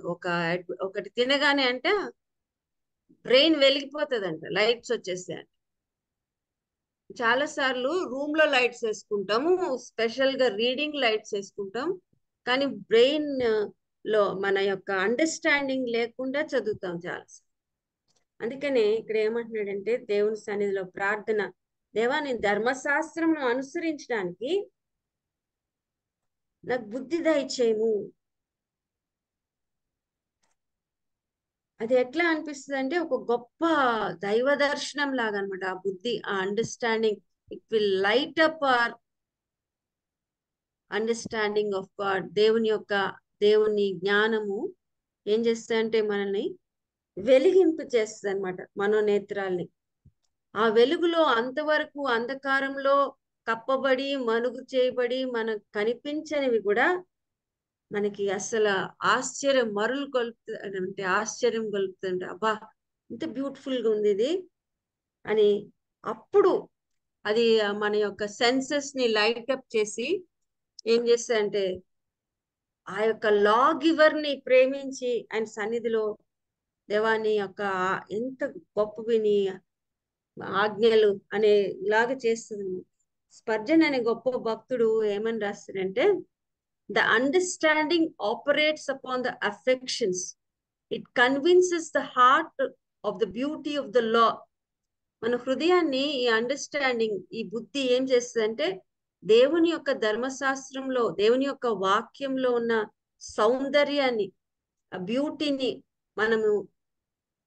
Speaker 3: ఒకటి తినగానే అంటే బ్రెయిన్ వెలిగిపోతుందంట, లైట్స్ వచ్చేస్తాయంట. చాలా సార్లు రూమ్ లో లైట్స్ వేసుకుంటాము, స్పెషల్ గా రీడింగ్ లైట్స్ వేసుకుంటాం, కానీ బ్రెయిన్ లో మన యొక్క అండర్స్టాండింగ్ లేకుండా చదువుతాం చాలా. అందుకనే ఇక్కడ ఏమంటున్నాడంటే దేవుని సన్నిధిలో ప్రార్థన, దేవా నేను ధర్మశాస్త్రం అనుసరించడానికి నాకు బుద్ధి దయచేయము. అది ఎట్లా అనిపిస్తుంది అంటే ఒక గొప్ప దైవ దర్శనం లాగా అనమాట. ఆ బుద్ధి, ఆ understanding, it will light up our understanding of God. దేవుని జ్ఞానము ఏం చేస్తుందంటే మనల్ని వెలిగింపు చేస్తుంది అనమాట, మనోనేత్రాల్ని. ఆ వెలుగులో అంతవరకు అంధకారంలో కప్పబడి మనుగు చేయబడి మనకు కనిపించనివి కూడా మనకి అసలు ఆశ్చర్యం ఆశ్చర్యం కలుపుతుంది. అబ్బా ఇంత బ్యూటిఫుల్ గా ఉంది ఇది అని. అప్పుడు అది మన యొక్క సెన్సెస్ ని లైట్ అప్ చేసి ఏం చేస్తాయంటే ఆ యొక్క లా గివర్ ని ప్రేమించి ఆయన సన్నిధిలో దేవాని యొక్క ఎంత గొప్పవిని ఆజ్ఞలు అనే ఇలాగ చేస్తుంది. స్పర్జన్ అనే గొప్ప భక్తుడు ఏమని రాస్తాడంటే, the understanding operates upon the affections, it convinces the heart of the beauty of the law. మన హృదయాన్ని ఈ అండర్స్టాండింగ్, ఈ బుద్ధి ఏం చేస్తుందంటే దేవుని యొక్క ధర్మశాస్త్రంలో, దేవుని యొక్క వాక్యంలో ఉన్న సౌందర్యాన్ని, ఆ బ్యూటీని మనము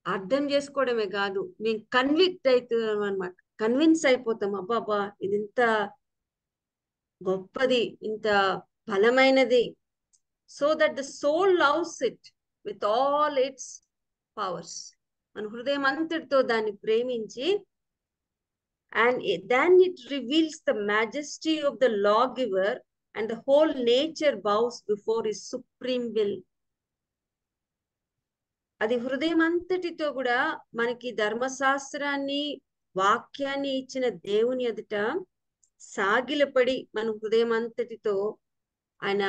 Speaker 3: అర్థం చేసుకోవడమే కాదు, మేము కన్విక్ట్ అవుతున్నాం అనమాట, కన్విన్స్ అయిపోతాం. అబ్బాబా ఇది ఇంత గొప్పది, ఇంత బలమైనది. So that the soul loves it with all its powers. మన హృదయం అంతటితో దాన్ని ప్రేమించి, and then it reveals the majesty of the lawgiver and the whole nature bows before his supreme will. అది హృదయం అంతటితో కూడా మనకి ధర్మశాస్త్రాన్ని, వాక్యాన్ని ఇచ్చిన దేవుని ఎదుట సాగిలపడి మన హృదయం అంతటితో ఆయన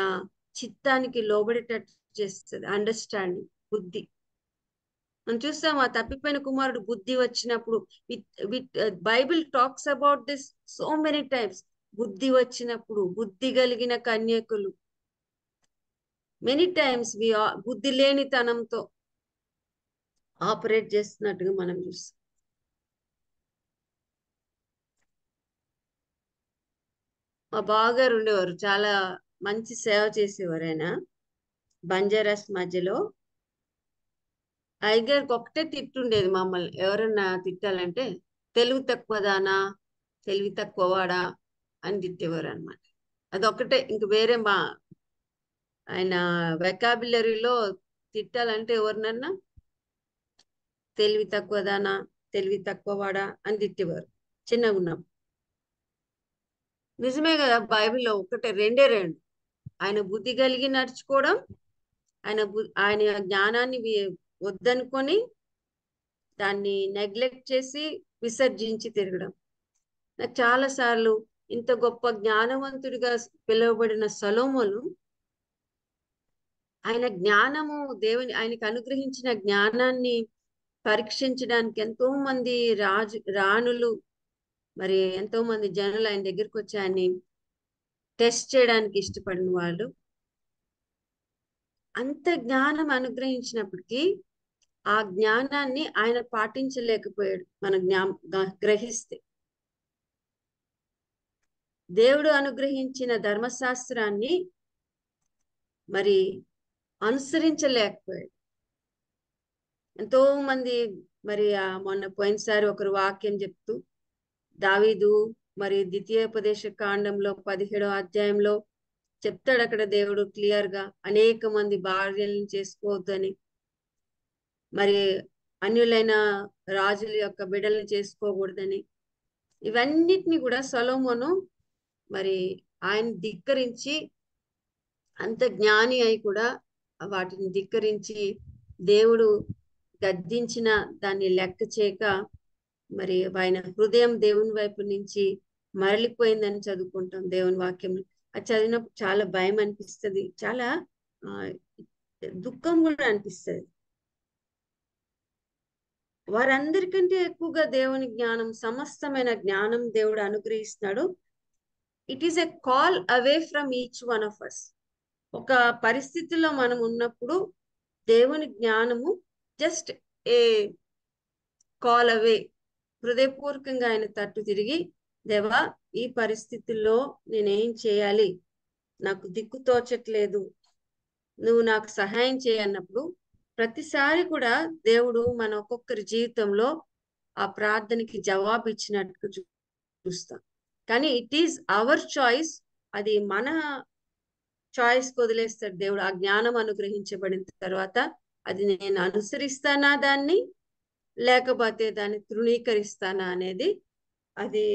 Speaker 3: చిత్తానికి లోబడేటట్టు చేస్తుంది. అండర్స్టాండింగ్, బుద్ధి. మనం చూస్తాం ఆ తప్పిపోయిన కుమారుడు బుద్ధి వచ్చినప్పుడు, Bible talks about this so many times. బుద్ధి వచ్చినప్పుడు, బుద్ధి కలిగిన కన్యకులు, మెనీ టైమ్స్ బుద్ధి లేనితనంతో ఆపరేట్ చేస్తున్నట్టుగా మనం చూస్తాం. మా బావగారు ఉండేవారు, చాలా మంచి సేవ చేసేవారు. ఆయన బంజారాస్ మధ్యలో. అయ్యగారికి ఒకటే తిట్టుండేది మమ్మల్ని, ఎవరన్నా తిట్టాలంటే తెలివి తక్కువదానా, తెలివి తక్కువవాడా అని తిట్టేవారు అనమాట. అదొక్కటే, ఇంక వేరే ఆయన వెకాబులరీలో తిట్టాలంటే ఎవరినన్నా తెలివి తక్కువదానా, తెలివి తక్కువవాడా అని తిట్టేవారు చిన్నగా ఉన్నప్పుడు. నిజమే కదా, బైబిల్లో ఒకటే రెండే రెండు. ఆయన బుద్ధి కలిగి నడుచుకోవడం, ఆయన జ్ఞానాన్ని వద్దనుకొని దాన్ని నెగ్లెక్ట్ చేసి విసర్జించి తిరగడం. నాకు చాలా సార్లు ఇంత గొప్ప జ్ఞానవంతుడిగా పిలువబడిన సొలొమోను, ఆయన జ్ఞానము ఆయనకు అనుగ్రహించిన జ్ఞానాన్ని పరీక్షించడానికి ఎంతో మంది రాణులు, మరి ఎంతో మంది జనులు ఆయన దగ్గరికి వచ్చి ఆయన్ని టెస్ట్ చేయడానికి ఇష్టపడిన వాళ్ళు. అంత జ్ఞానం అనుగ్రహించినప్పటికీ ఆ జ్ఞానాన్ని ఆయన పాటించలేకపోయాడు. మనం గ్రహిస్తే దేవుడు అనుగ్రహించిన ధర్మశాస్త్రాన్ని మరి అనుసరించలేకపోయాడు. ఎంతో మంది మరి మొన్న పోయినసారి ఒకరు వాక్యం చెప్తూ, దావీదు మరి ద్వితీయోపదేశ కాండంలో 17వ అధ్యాయంలో చెప్తాడు. అక్కడ దేవుడు క్లియర్ గా అనేక మంది భార్యలను చేసుకోవద్దని, మరి అన్యులైన రాజుల యొక్క బిడ్డలను చేసుకోకూడదని, ఇవన్నిటిని కూడా సొలొమోను మరి ఆయన ధిక్కరించి, అంత జ్ఞాని అయి కూడా వాటిని ధిక్కరించి దేవుడు గద్దించిన దాన్ని లెక్క చేయక మరి ఆయన హృదయం దేవుని వైపు నుంచి మరలిపోయిందని చదువుకుంటాం దేవుని వాక్యం. అది చదివినప్పుడు చాలా భయం అనిపిస్తుంది, చాలా దుఃఖం కూడా అనిపిస్తుంది. వారందరికంటే ఎక్కువగా దేవుని జ్ఞానం, సమస్తమైన జ్ఞానం దేవుడు అనుగ్రహిస్తున్నాడు. It is a call away from each one of us. ఒక పరిస్థితిలో మనం ఉన్నప్పుడు దేవుని జ్ఞానము జస్ట్ ఏ కాల్ అవే. హృదయపూర్వకంగా ఆయన తట్టు తిరిగి, దేవా ఈ పరిస్థితుల్లో నేనేం చేయాలి, నాకు దిక్కు తోచట్లేదు, నువ్వు నాకు సహాయం చేయన్నప్పుడు ప్రతిసారి కూడా దేవుడు మన ఒక్కొక్కరి జీవితంలో ఆ ప్రార్థనకి జవాబు ఇచ్చినట్టు చూస్తాం. కానీ ఇట్ ఈస్ అవర్ చాయిస్. అది మన చాయిస్ వదిలేస్తాడు దేవుడు. ఆ జ్ఞానం అనుగ్రహించబడిన తర్వాత అది నేను అనుసరిస్తానా దాన్ని, లేకపోతే దాన్ని తృణీకరిస్తానా అనేది, అది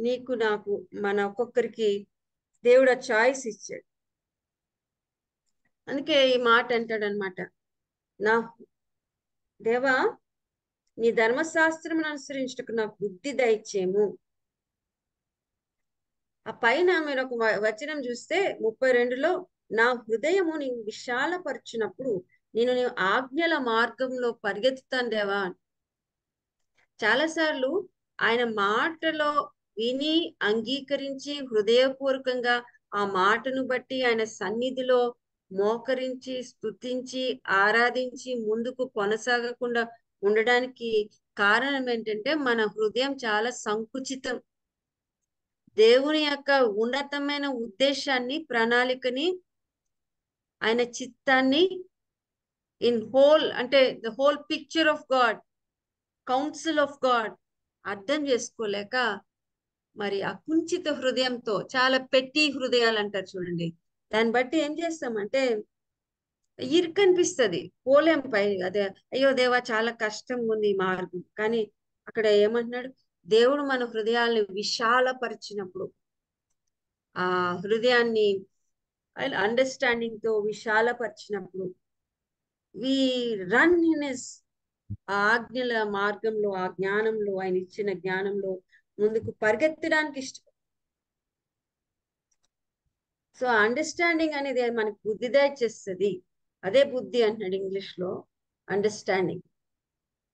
Speaker 3: నీకు నాకు మన ఒక్కొక్కరికి దేవుడు ఆ చాయిస్ ఇచ్చాడు. అందుకే ఈ మాట అంటాడు అనమాట, నా దేవా నీ ధర్మశాస్త్రం అనుసరించటకు నాకు బుద్ధి దయచేము. ఆ పైన మీరు ఒక వచనం చూస్తే 32లో, నా హృదయము నీవు విశాలపరచినప్పుడు నేను నీ ఆజ్ఞల మార్గంలో పరిగెత్తుతాను దేవా. చాలాసార్లు ఆయన మాటలో విని అంగీకరించి హృదయపూర్వకంగా ఆ మాటను బట్టి ఆయన సన్నిధిలో మోకరించి స్తుతించి ఆరాధించి ముందుకు కొనసాగకుండా ఉండడానికి కారణం ఏంటంటే మన హృదయం చాలా సంకుచితం. దేవుని యొక్క ఉన్నతమైన ఉద్దేశాన్ని, ప్రణాళికని, ఆయన చిత్తాన్ని ఇన్ హోల్, అంటే the whole picture of God, council of God అర్థం చేసుకోలేక మరి అకుంచిత హృదయంతో, చాలా పెట్టి హృదయాలు అంటారు చూడండి, దాన్ని బట్టి ఏం చేస్తామంటే ఇరుకనిపిస్తుంది, పోలేం పై. అదే అయ్యో దేవా చాలా కష్టంగా ఉంది ఈ మార్గం. కానీ అక్కడ ఏమంటున్నాడు, దేవుడు మన హృదయాల్ని విశాలపరిచినప్పుడు, ఆ హృదయాన్ని అండర్స్టాండింగ్ తో విశాలపరిచినప్పుడు వి రన్ ఇన్ హిస్ ఆజ్ఞల మార్గంలో, ఆ జ్ఞానంలో, ఆయన ఇచ్చిన జ్ఞానంలో ముందుకు పరిగెత్తడానికి ఇష్టం. సో అండర్స్టాండింగ్ అనేది మనకు బుద్ధి దయచేస్తుంది. అదే బుద్ధి అంటున్నాడు ఇంగ్లీష్ లో, అండర్స్టాండింగ్.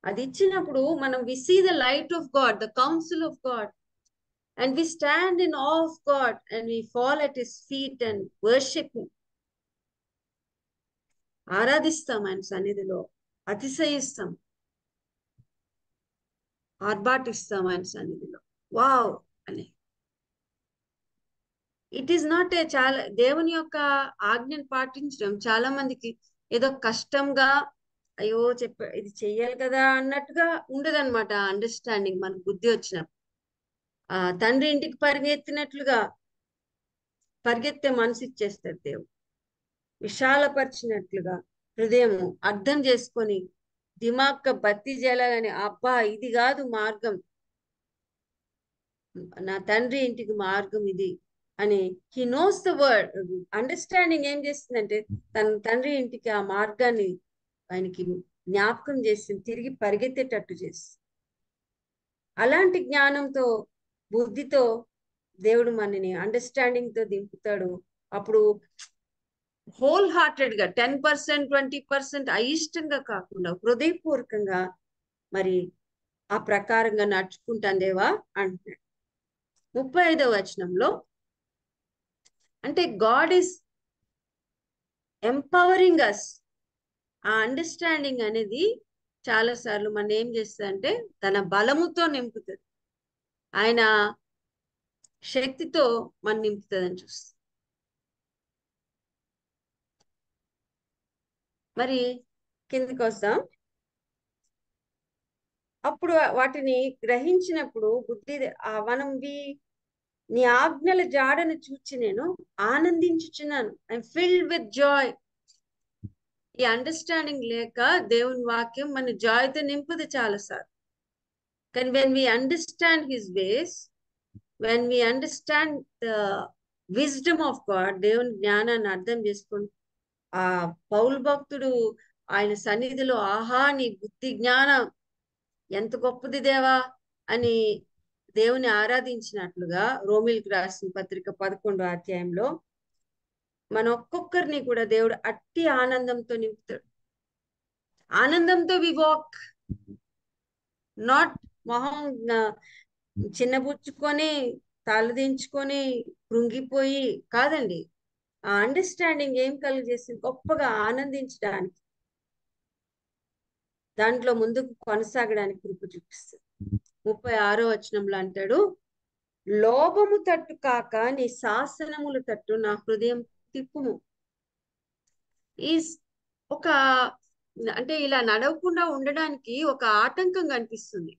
Speaker 3: అది ఇచ్చినప్పుడు మనం we see the light of God, the council of God, and we stand in awe of God and we fall at his feet and worship him. ఆరాధిస్తాం ఆయన సన్నిధిలో, అతిశయిస్తాం, ఆర్భాటిస్తాం ఆయన సన్నిధిలో, వావ్ అని. ఇట్ ఈస్ నాట్ ఏ, చాలా దేవుని యొక్క ఆజ్ఞను పాటించడం చాలా మందికి ఏదో కష్టంగా, అయ్యో ఇది చెయ్యాలి కదా అన్నట్టుగా ఉండదన్నమాట. అండర్స్టాండింగ్ మనకు బుద్ధి వచ్చినప్పుడు తండ్రి ఇంటికి పరిగెత్తినట్లుగా పరిగెత్తే మనసు ఇచ్చేస్తాడు దేవుడు. విశాలపరిచినట్లుగా హృదయము అర్థం చేసుకొని దిమాక్క బత్తి చేయాలని, అబ్బా ఇది కాదు మార్గం, నా తండ్రి ఇంటికి మార్గం ఇది అని he knows the word. Understanding ఏం చేస్తుందంటే తన తండ్రి ఇంటికి ఆ మార్గాన్ని ఆయనకి జ్ఞాపకం చేసి తిరిగి పరిగెత్తేటట్టు చేసి, అలాంటి జ్ఞానంతో బుద్ధితో దేవుడు మనని అండర్స్టాండింగ్ తో దింపుతాడు. అప్పుడు హోల్ హార్టెడ్ గా 10% 20% అయిష్టంగా కాకుండా హృదయపూర్వకంగా మరి ఆ ప్రకారంగా నడుచుకుంటాను దేవా అంటున్నాడు. 35వ వచనంలో అంటే గాడ్ ఈస్ ఎంపవరింగ్ అస్. ఆ అండర్స్టాండింగ్ అనేది చాలా సార్లు మనం ఏం చేస్తుందంటే తన బలముతో నింపుతుంది, ఆయన శక్తితో మనం నింపుతుందని చూస్తుంది. మరి కిందికి వస్తాం. అప్పుడు వాటిని గ్రహించినప్పుడు బుద్ధి మనం నీ ఆజ్ఞల జాడను చూచి నేను ఆనందించుచున్నాను. I'm filled with joy. ఈ అండర్స్టాండింగ్ లేక దేవుని వాక్యం మన జాయ్తో నింపుది చాలాసార్లు. కానీ when we understand his ways, when we understand the wisdom of God, దేవుని జ్ఞానాన్ని అర్థం చేసుకొని ఆ పౌలు భక్తుడు ఆయన సన్నిధిలో ఆహా నీ బుద్ధి జ్ఞానం ఎంత గొప్పది దేవా అని దేవుని ఆరాధించినట్లుగా రోమిల్కి రాసిన పత్రిక 11వ అధ్యాయంలో మన ఒక్కొక్కరిని కూడా దేవుడు అట్టి ఆనందంతో నింపుతాడు. ఆనందంతో వి వాక్, నాట్ మొహం చిన్నబుచ్చుకొని తలదించుకొని కృంగిపోయి కాదండి. ఆ అండర్స్టాండింగ్ ఏం కలుగజేసింది, గొప్పగా ఆనందించడానికి, దాంట్లో ముందుకు కొనసాగడానికి కృప చూపిస్తుంది. 36వ వచనంలో అంటాడు, లోభము తట్టు కాక నీ శాసనములు తట్టు నా హృదయం తిప్పుము. ఈ ఒక అంటే ఇలా నడవకుండా ఉండడానికి ఒక ఆటంకం కనిపిస్తుంది.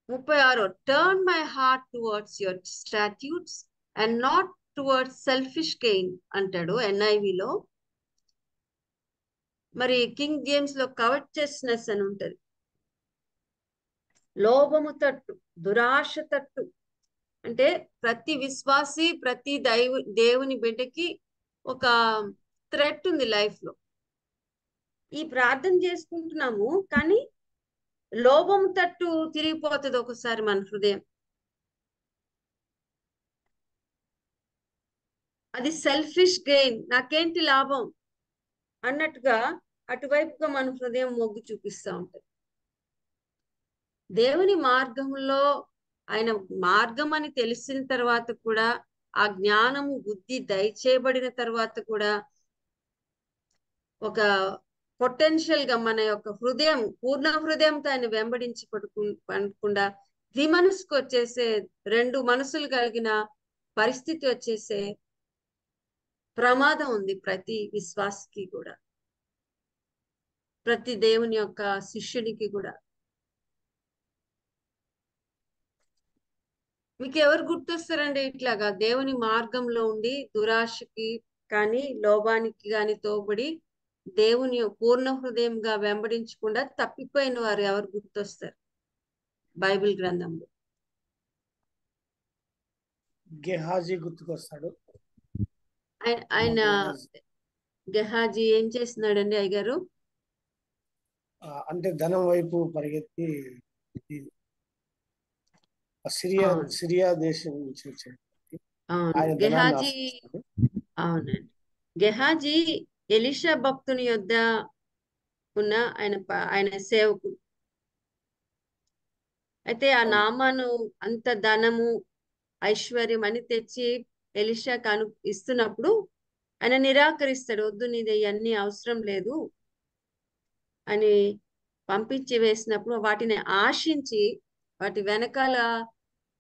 Speaker 3: 36 turn my heart towards your statutes and not towards selfish gain అంటాడు NIV-లో. మరి కింగ్ జేమ్స్ లో కవర్చెస్నెస్ అని ఉంటది. లోభము తట్టు, దురాశ తట్టు అంటే ప్రతి విశ్వాసి, ప్రతి దేవుని బిడ్డకి ఒక థ్రెట్ ఉంది లైఫ్ లో. ఈ ప్రార్థన చేసుకుంటున్నాము కానీ లోభం తట్టు తిరిగిపోతుంది ఒకసారి మన హృదయం. అది సెల్ఫిష్ గెయిన్, నాకేంటి లాభం అన్నట్టుగా అటువైపుగా మన హృదయం మొగ్గు చూపిస్తూ ఉంటది. దేవుని మార్గంలో ఆయన మార్గం అని తెలిసిన తర్వాత కూడా, ఆ జ్ఞానము బుద్ధి దయచేయబడిన తర్వాత కూడా ఒక పొటెన్షియల్ గా మన యొక్క హృదయం పూర్ణ హృదయంతో ఆయన వెంబడించి పడకుండా ద్విమనసుకు వచ్చేసే, రెండు మనసులు కలిగిన పరిస్థితి వచ్చేసే ప్రమాదం ఉంది ప్రతి విశ్వాసికి కూడా, ప్రతి దేవుని యొక్క శిష్యునికి కూడా. మీకు ఎవరు గుర్తొస్తారండి ఇట్లాగా దేవుని మార్గంలో ఉండి దురాశకి కానీ లోభానికి కానీ తోబడి దేవుని పూర్ణ హృదయంగా వెంబడించకుండా తప్పిపోయిన వారు ఎవరు గుర్తొస్తారు బైబిల్ గ్రంథంలో?
Speaker 5: గెహాజీ గుర్తుకొస్తాడు.
Speaker 3: ఆయన గెహాజీ ఏం చేస్తున్నాడండి అయ్యగారు?
Speaker 5: అంటే ధనం వైపు పరిగెత్తి సిరియా దేశం నుంచి వచ్చాడు.
Speaker 3: గెహాజీ అవునండి. గెహాజీ ఎలీషా భక్తుని యొద్ద ఉన్న ఆయన సేవకుడు. అయితే ఆ నామాను అంత ధనము ఐశ్వర్యం అని తెచ్చి ఎలీషాకు ఇస్తున్నప్పుడు ఆయన నిరాకరిస్తాడు. వద్దు, నీది ఇవన్నీ అవసరం లేదు అని పంపించి వేసినప్పుడు వాటిని ఆశించి వాటి వెనకాల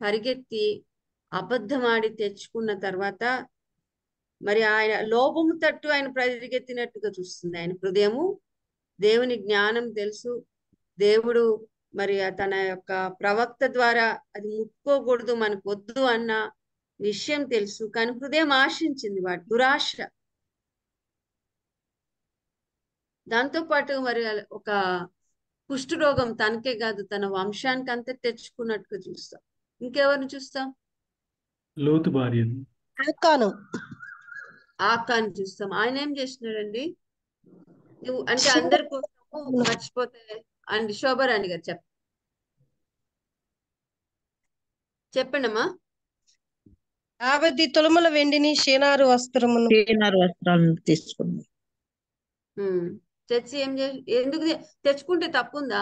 Speaker 3: పరిగెత్తి అబద్ధమాడి తెచ్చుకున్న తర్వాత మరి ఆయన లోభము తట్టు ఆయన పరిగెత్తినట్టుగా చూస్తుంది ఆయన హృదయము. దేవుని జ్ఞానం తెలుసు, దేవుడు మరి తన యొక్క ప్రవక్త ద్వారా అది ముట్టుకోకూడదు, మనకు వద్దు అన్న విషయం తెలుసు, కానీ హృదయం ఆశించింది, వాటి దురాశ. దాంతో పాటు మరి ఒక కుష్ఠరోగం తనకే కాదు తన వంశానికి అంతా తెచ్చుకున్నట్టుగా చూస్తాం. ఇంకెవరిని చూస్తాం?
Speaker 8: లోతు భార్యను,
Speaker 3: ఆకాన్ని చూస్తాం. ఆయన ఏం చేసినాడండి? నువ్వు అంటే అందరి కోసము మర్చిపోతే అండి. శోభరాణి గారు చెప్పండి అమ్మా.
Speaker 9: 50 తులముల వెండిని షీనారు వస్త్రమును
Speaker 1: వస్త్రాలను తీసుకుంది.
Speaker 3: తెచ్చి ఎందుకు తెచ్చుకుంటే తప్పుందా?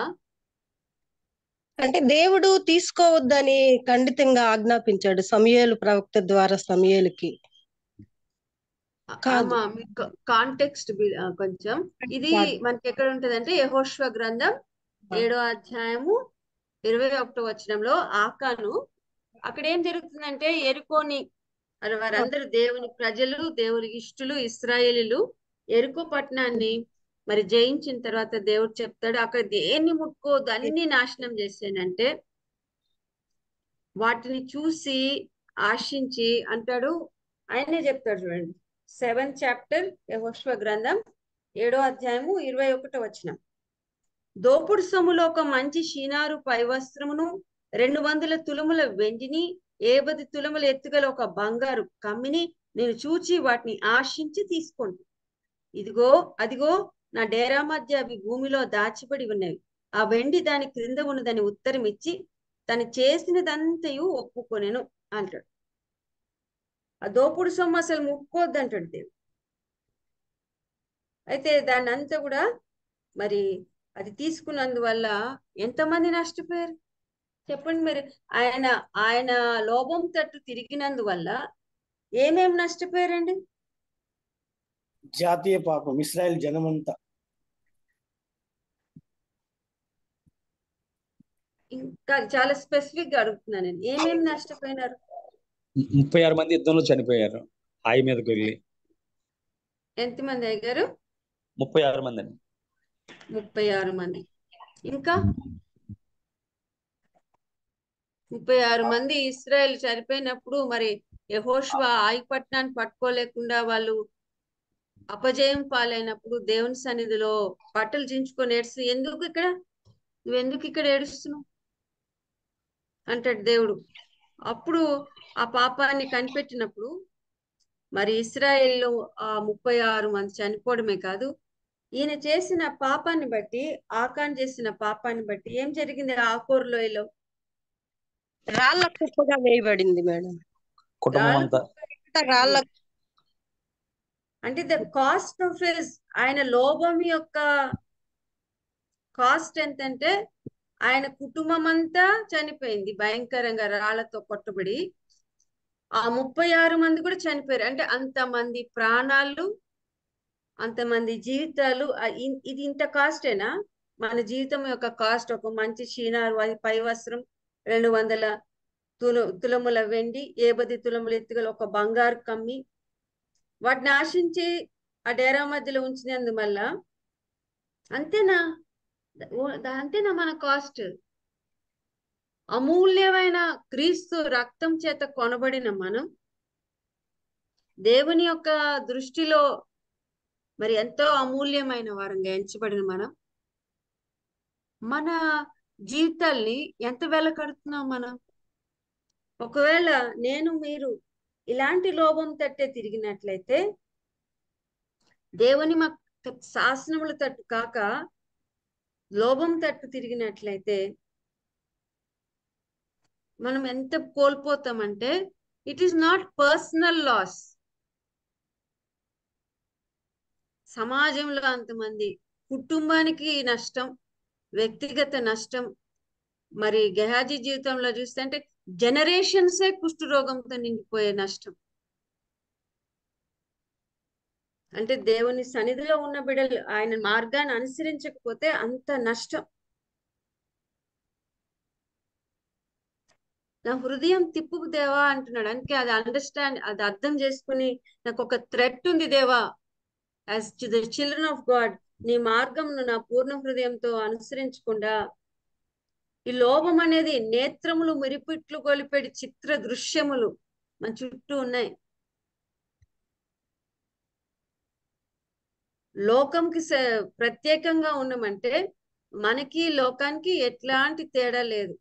Speaker 9: అంటే దేవుడు తీసుకోవద్దని ఖండితంగా ఆజ్ఞాపించాడు సమూయేలు ప్రవక్త ద్వారా సమూయేలుకి.
Speaker 3: కాంటెక్స్ట్ కొంచెం ఇది మనకి ఎక్కడ ఉంటది అంటే యెహోషువ గ్రంథం 7వ అధ్యాయము 21వ వచనంలో ఆకాను అక్కడ ఏం జరుగుతుందంటే ఎరుకోని వారందరూ దేవుని ప్రజలు, దేవుని ఇష్టులు, ఇశ్రాయేలీలు ఎరుకో పట్టణాన్ని మరి జయించిన తర్వాత దేవుడు చెప్తాడు అక్కడ దేన్ని ముట్టుకోవద్దు, అన్ని నాశనం చేసానంటే వాటిని చూసి ఆశించి అంటాడు. ఆయనే చెప్తాడు చూడండి, 7th చాప్టర్ యెహోషువ గ్రంథం 7వ అధ్యాయము 21వ వచనం. దోపుడు సొమ్ములో ఒక మంచి షీనారు పై వస్త్రమును 200 తులముల వెండిని 50 తులముల ఎత్తుగల ఒక బంగారు కమ్మిని నేను చూచి వాటిని ఆశించి తీసుకోండి. ఇదిగో అదిగో నా డేరా మధ్య అవి భూమిలో దాచిపడి ఉన్నవి. ఆ వెండి దాని క్రింద ఉన్నదని ఉత్తరం ఇచ్చి తను చేసినదంతయు ఒప్పుకొనెను అంటాడు. ఆ దోపుడు సొమ్ము అసలు ముట్టుకోవద్దు అంటాడు దేవుడు. అయితే దాన్ని అంతా కూడా మరి అది తీసుకున్నందువల్ల ఎంతమంది నష్టపోయారు చెప్పండి. మరి ఆయన లోభం తట్టు తిరిగినందువల్ల ఏమేం నష్టపోయారండి?
Speaker 5: జాతీయ పాపం, ఇశ్రాయేల్ జనమంతా.
Speaker 3: ఇంకా చాలా స్పెసిఫిక్ గా అడుగుతున్నాను నేను, ఏమేమి నష్టపోయినారు?
Speaker 10: 36 మంది యుద్ధంలో చనిపోయారు హాయి మీదకి వెళ్ళి.
Speaker 3: ఎంతమంది అయ్యారు?
Speaker 10: 36 మంది అండి.
Speaker 3: 36 మంది. ఇంకా 36 మంది ఇశ్రాయేల్ చనిపోయినప్పుడు మరి యెహోషువ ఆయి పట్టణాన్ని పట్టుకోలేకుండా వాళ్ళు అపజయం పాలైనప్పుడు దేవుని సన్నిధిలో బట్టలు చించుకొని ఏడుస్తూ నువ్వెందుకు ఇక్కడ ఏడుస్తున్నావు అంటాడు దేవుడు. అప్పుడు ఆ పాపాన్ని కనిపెట్టినప్పుడు మరి ఇశ్రాయేల్లో ఆ 36 మంది చనిపోవడమే కాదు, ఈయన చేసిన పాపాన్ని బట్టి, ఆకాన్ చేసిన పాపాన్ని బట్టి ఏం జరిగింది? ఆకోరు లోయలో
Speaker 9: రాళ్ళ కుప్పగా వేయబడింది మేడం. రాళ్ళ
Speaker 3: అంటే ద కాస్ట్ ఆఫ్ హిస్, ఆయన లోభం యొక్క కాస్ట్ ఎంతంటే ఆయన కుటుంబం అంతా చనిపోయింది భయంకరంగా రాళ్లతో కొట్టబడి. ఆ 36 మంది కూడా చనిపోయారు. అంటే అంతమంది ప్రాణాలు, అంతమంది జీవితాలు. ఇది ఇంత కాస్టేనా? మన జీవితం యొక్క కాస్ట్ ఒక మంచి షీనారు పై వస్త్రం, 200 తులముల వెండి, 50 తులముల ఎత్తుగల ఒక బంగారు కమ్మి, వాటిని ఆశించి ఆ డేరా మధ్యలో ఉంచినందువల్ల అంతేనా మన కాస్ట్? అమూల్యమైన క్రీస్తు రక్తం చేత కొనబడిన మనం దేవుని యొక్క దృష్టిలో మరి ఎంతో అమూల్యమైన వారంగా ఎంచబడిన మన జీవితాల్ని ఎంత వెల కడుతున్నాం మనం? ఒకవేళ మీరు ఇలాంటి లోభం తట్టే తిరిగినట్లయితే, దేవుని శాసనముల తట్టు కాక లోభం తట్టు తిరిగినట్లయితే మనం ఎంత కోల్పోతామంటే, it is not personal loss. సమాజంలో అంతమంది, కుటుంబానికి నష్టం, వ్యక్తిగత నష్టం. మరి గెహాజీ జీవితంలో చూస్తే అంటే జనరేషన్సే కుష్ఠరోగంతో నిండిపోయే నష్టం. అంటే దేవుని సన్నిధిలో ఉన్న బిడ్డలు ఆయన మార్గాన్ని అనుసరించకపోతే అంత నష్టం. నా హృదయం తిప్పుకు దేవా అంటున్నాడు. అందుకే అది అర్థం చేసుకుని నాకు ఒక థ్రెట్ ఉంది దేవా, as to the children of God, నీ మార్గంను నా పూర్ణ హృదయంతో అనుసరించకుండా ఈ లోభం అనేది నేత్రములు మిరిపిట్లు గొలిపెడి చిత్ర దృశ్యములు మన చుట్టూ ఉన్నాయి. లోకంకి ప్రత్యేకంగా ఉన్నామంటే మనకి లోకానికి ఎట్లాంటి తేడా లేదు.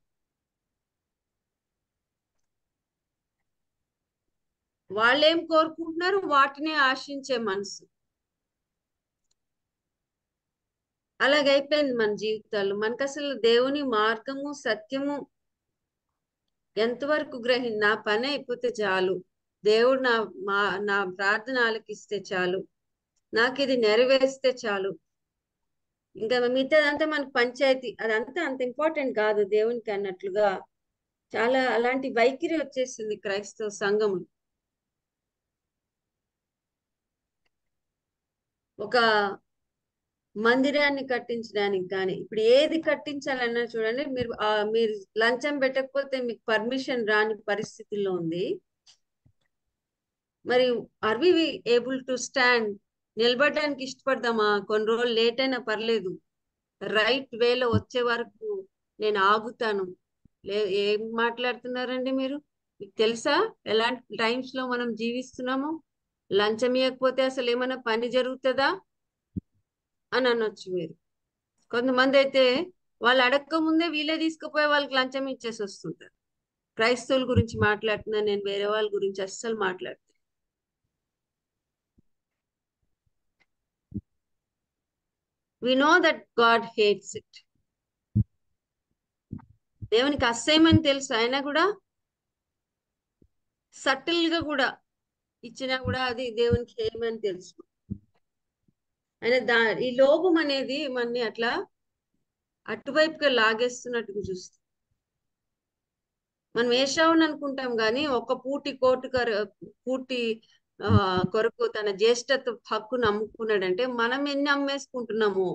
Speaker 3: వాళ్ళేం కోరుకుంటున్నారు? వాటినే ఆశించే మనసు. అలాగైపోయింది మన జీవితాలు. మనకు అసలు దేవుని మార్గము సత్యము ఎంతవరకు నా పని అయిపోతే చాలు, దేవుడు నా ప్రార్థన ఆలకిస్తే చాలు, నాకు ఇది నెరవేరిస్తే చాలు, ఇంకా మిగతాదంతా మనకు పంచాయతీ, అదంతా అంత ఇంపార్టెంట్ కాదు దేవునికి అన్నట్లుగా చాలా అలాంటి వైఖరి వచ్చేసింది క్రైస్తవ సంఘం. ఒక మందిరాన్ని కట్టించడానికి కానీ ఇప్పుడు ఏది కట్టించాలన్నా చూడండి, మీరు లంచం పెట్టకపోతే మీకు పర్మిషన్ రాని పరిస్థితుల్లో ఉంది. మరి are we able to stand? నిలబడడానికి ఇష్టపడదామా? కొన్ని రోజులు లేట్ అయినా పర్లేదు, రైట్ వేలో వచ్చే వరకు నేను ఆగుతాను. ఏం మాట్లాడుతున్నారండి మీరు? మీకు తెలుసా ఎలాంటి టైమ్స్ లో మనం జీవిస్తున్నామో? లంచం ఇవ్వకపోతే అసలు ఏమైనా పని జరుగుతుందా అని అనొచ్చు మీరు. కొంతమంది అయితే వాళ్ళు అడగక ముందే వీళ్ళే తీసుకుపోయి వాళ్ళకి లంచం ఇచ్చేసి వస్తుంటారు. క్రైస్తవుల గురించి మాట్లాడుతున్నా నేను, వేరే వాళ్ళ గురించి అస్సలు మాట్లాడుతున్నాను. We know that God hates it. దేవునికి అసహ్యమని తెలుసు, అయినా కూడా సటిల్ గా కూడా ఇచ్చినా కూడా అది దేవునికి ఏమని తెలుసు. అయినా ఈ లోభం అనేది మనని అట్లా అటువైపుగా లాగేస్తున్నట్టుగా చూస్తాం. మనం ఏషావుని అనుకుంటాం కానీ ఒక పూటి కొరకు తన జ్యేష్ఠత్వ హక్కును అమ్ముకున్నాడంటే మనం ఎన్ని అమ్మేసుకుంటున్నాము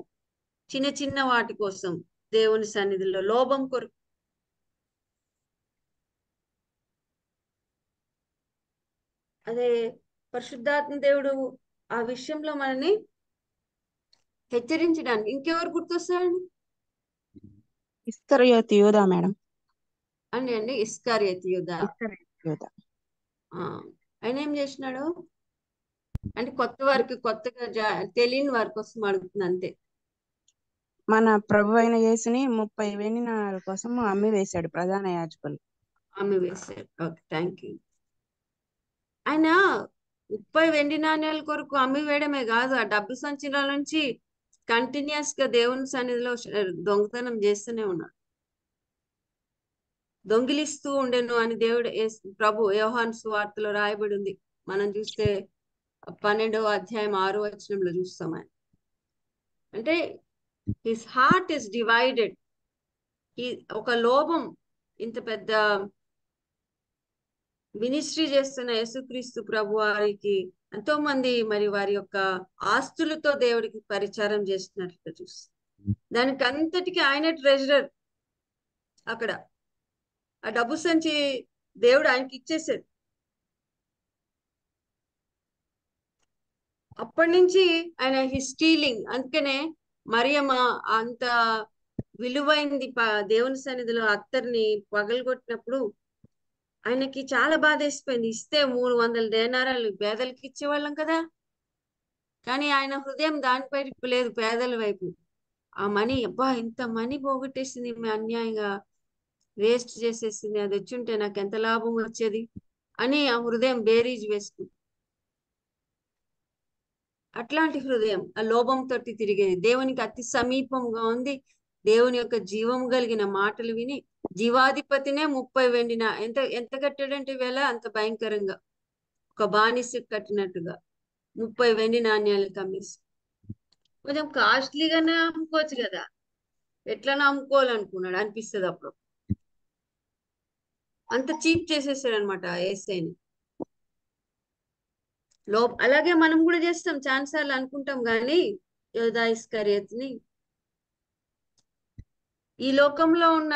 Speaker 3: చిన్న చిన్న వాటి కోసం దేవుని సన్నిధిలో లోభం కొరకు. అదే పరిశుద్ధాత్మ దేవుడు ఆ విషయంలో మనని హెచ్చరించడానికి ఇంకెవరు గుర్తొస్తారండి?
Speaker 11: ఇస్కరియోతు యూదా మేడం.
Speaker 3: అండి ఇస్కరియోతు యూదా. ఆయన ఏం చేసినాడు అంటే కొత్తగా తెలియని వారి కోసం అడుగుతుంది అంతే.
Speaker 11: మన ప్రభు అయిన యేసుని 30 వెండి నాణాల కోసం అమ్మి వేశాడు ప్రధాన యాజకులు.
Speaker 3: అమ్మి వేశాడు. Okay, thank you. ఆయన 30 వెండి నాణ్యాల కొరకు అమ్మి వేయడమే కాదు, ఆ డబ్బు సంచుల నుంచి కంటిన్యూస్ గా దేవుని సన్నిధిలో దొంగతనం చేస్తూనే ఉన్నాడు, దొంగిలిస్తూ ఉండెను అని దేవుడు ప్రభు యోహాను సువార్తలో రాయబడి ఉంది. మనం చూస్తే 12వ అధ్యాయం 6వ వచనంలో చూస్తాం. ఆయన అంటే హిస్ హార్ట్ ఇస్ డివైడెడ్. ఒక లోభం, ఇంత పెద్ద మినిస్ట్రీ చేస్తున్న యేసుక్రీస్తు ప్రభు వారికి ఎంతో మంది మరి వారి యొక్క ఆస్తులతో దేవుడికి పరిచారం చేస్తున్నట్లు చూస్తాం. దానికి అంతటికి ఆయన ట్రెజరర్. అక్కడ ఆ డబ్బు సంచి దేవుడు ఆయనకి ఇచ్చేసాడు. అప్పటి నుంచి ఆయన స్టీలింగ్. అందుకనే మరియమ్మ అంత విలువైంది దేవుని సన్నిధిలో అత్తర్ని పగలగొట్టినప్పుడు ఆయనకి చాలా బాధ వేసిపోయింది. ఇస్తే 300 దేనారాలు పేదలకి ఇచ్చేవాళ్ళం కదా, కానీ ఆయన హృదయం దానిపై లేదు, పేదల వైపు. ఆ మనీ, అబ్బా ఇంత మనీ పోగొట్టేసింది అన్యాయంగా, వేస్ట్ చేసేసింది, అది వచ్చుంటే నాకు ఎంత లాభం వచ్చేది అని ఆ హృదయం బేరీజ్ వేసుకుంది. అట్లాంటి హృదయం ఆ లోభంతో తిరిగేది. దేవునికి అతి సమీపంగా ఉంది. దేవుని యొక్క జీవం కలిగిన మాటలు విని జీవాధిపతినే 30 వెండిన ఎంత కట్టాడంటే వేళ అంత భయంకరంగా ఒక బానిస కట్టినట్టుగా 30 వెండి నాణ్యాలు కమ్మేసి. కొంచెం కాస్ట్లీగానే అమ్ముకోవచ్చు కదా, ఎట్లా అమ్ముకోవాలనుకున్నాడు అనిపిస్తుంది అప్పుడు. అంత చీప్ చేసేసాడు అనమాట యేసయ్యని. అలాగే మనం కూడా చేస్తాం, చాలాసార్లు అనుకుంటాం కానీ యోధా ఇస్కరియోతుని ఈ లోకంలో ఉన్న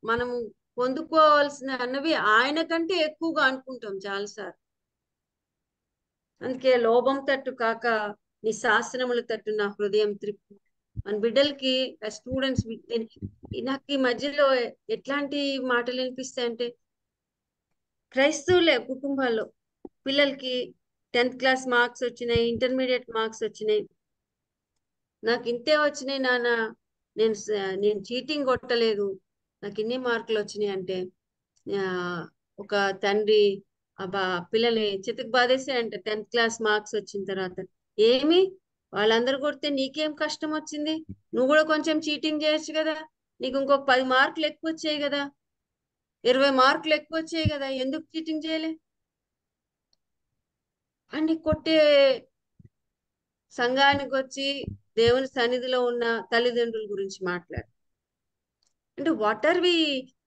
Speaker 3: మనము పొందుకోవాల్సిన అన్నవి ఆయన కంటే ఎక్కువగా అనుకుంటాం చాలాసార్లు. అందుకే లోభం తట్టు కాక నీ శాసనముల తట్టు నా హృదయం త్రిప్పు. మన బిడ్డలకి స్టూడెంట్స్ నాకు ఈ మధ్యలో ఎట్లాంటి మాటలు వినిపిస్తాయంటే, క్రైస్తవులే కుటుంబాల్లో పిల్లలకి 10th క్లాస్ మార్క్స్ వచ్చినాయి, ఇంటర్మీడియట్ మార్క్స్ వచ్చినాయి, నాకు ఇంతే వచ్చినాయి నాన్న, నేను చీటింగ్ కొట్టలేదు, నాకు ఇన్ని మార్కులు వచ్చినాయి అంటే ఒక తండ్రి పిల్లల్ని చితకు బాధేసాయంట 10th క్లాస్ మార్క్స్ వచ్చిన తర్వాత. ఏమి వాళ్ళందరూ కొడితే నీకేం కష్టం వచ్చింది, నువ్వు కూడా కొంచెం చీటింగ్ చేయొచ్చు కదా, నీకు ఇంకొక 10 మార్కులు ఎక్కువ వచ్చాయి కదా, 20 మార్కులు ఎక్కువ వచ్చాయి కదా, ఎందుకు చీటింగ్ చేయలే అని కొట్టే సంఘానికి వచ్చి దేవుని సన్నిధిలో ఉన్న తల్లిదండ్రుల గురించి మాట్లాడు. అంటే what are we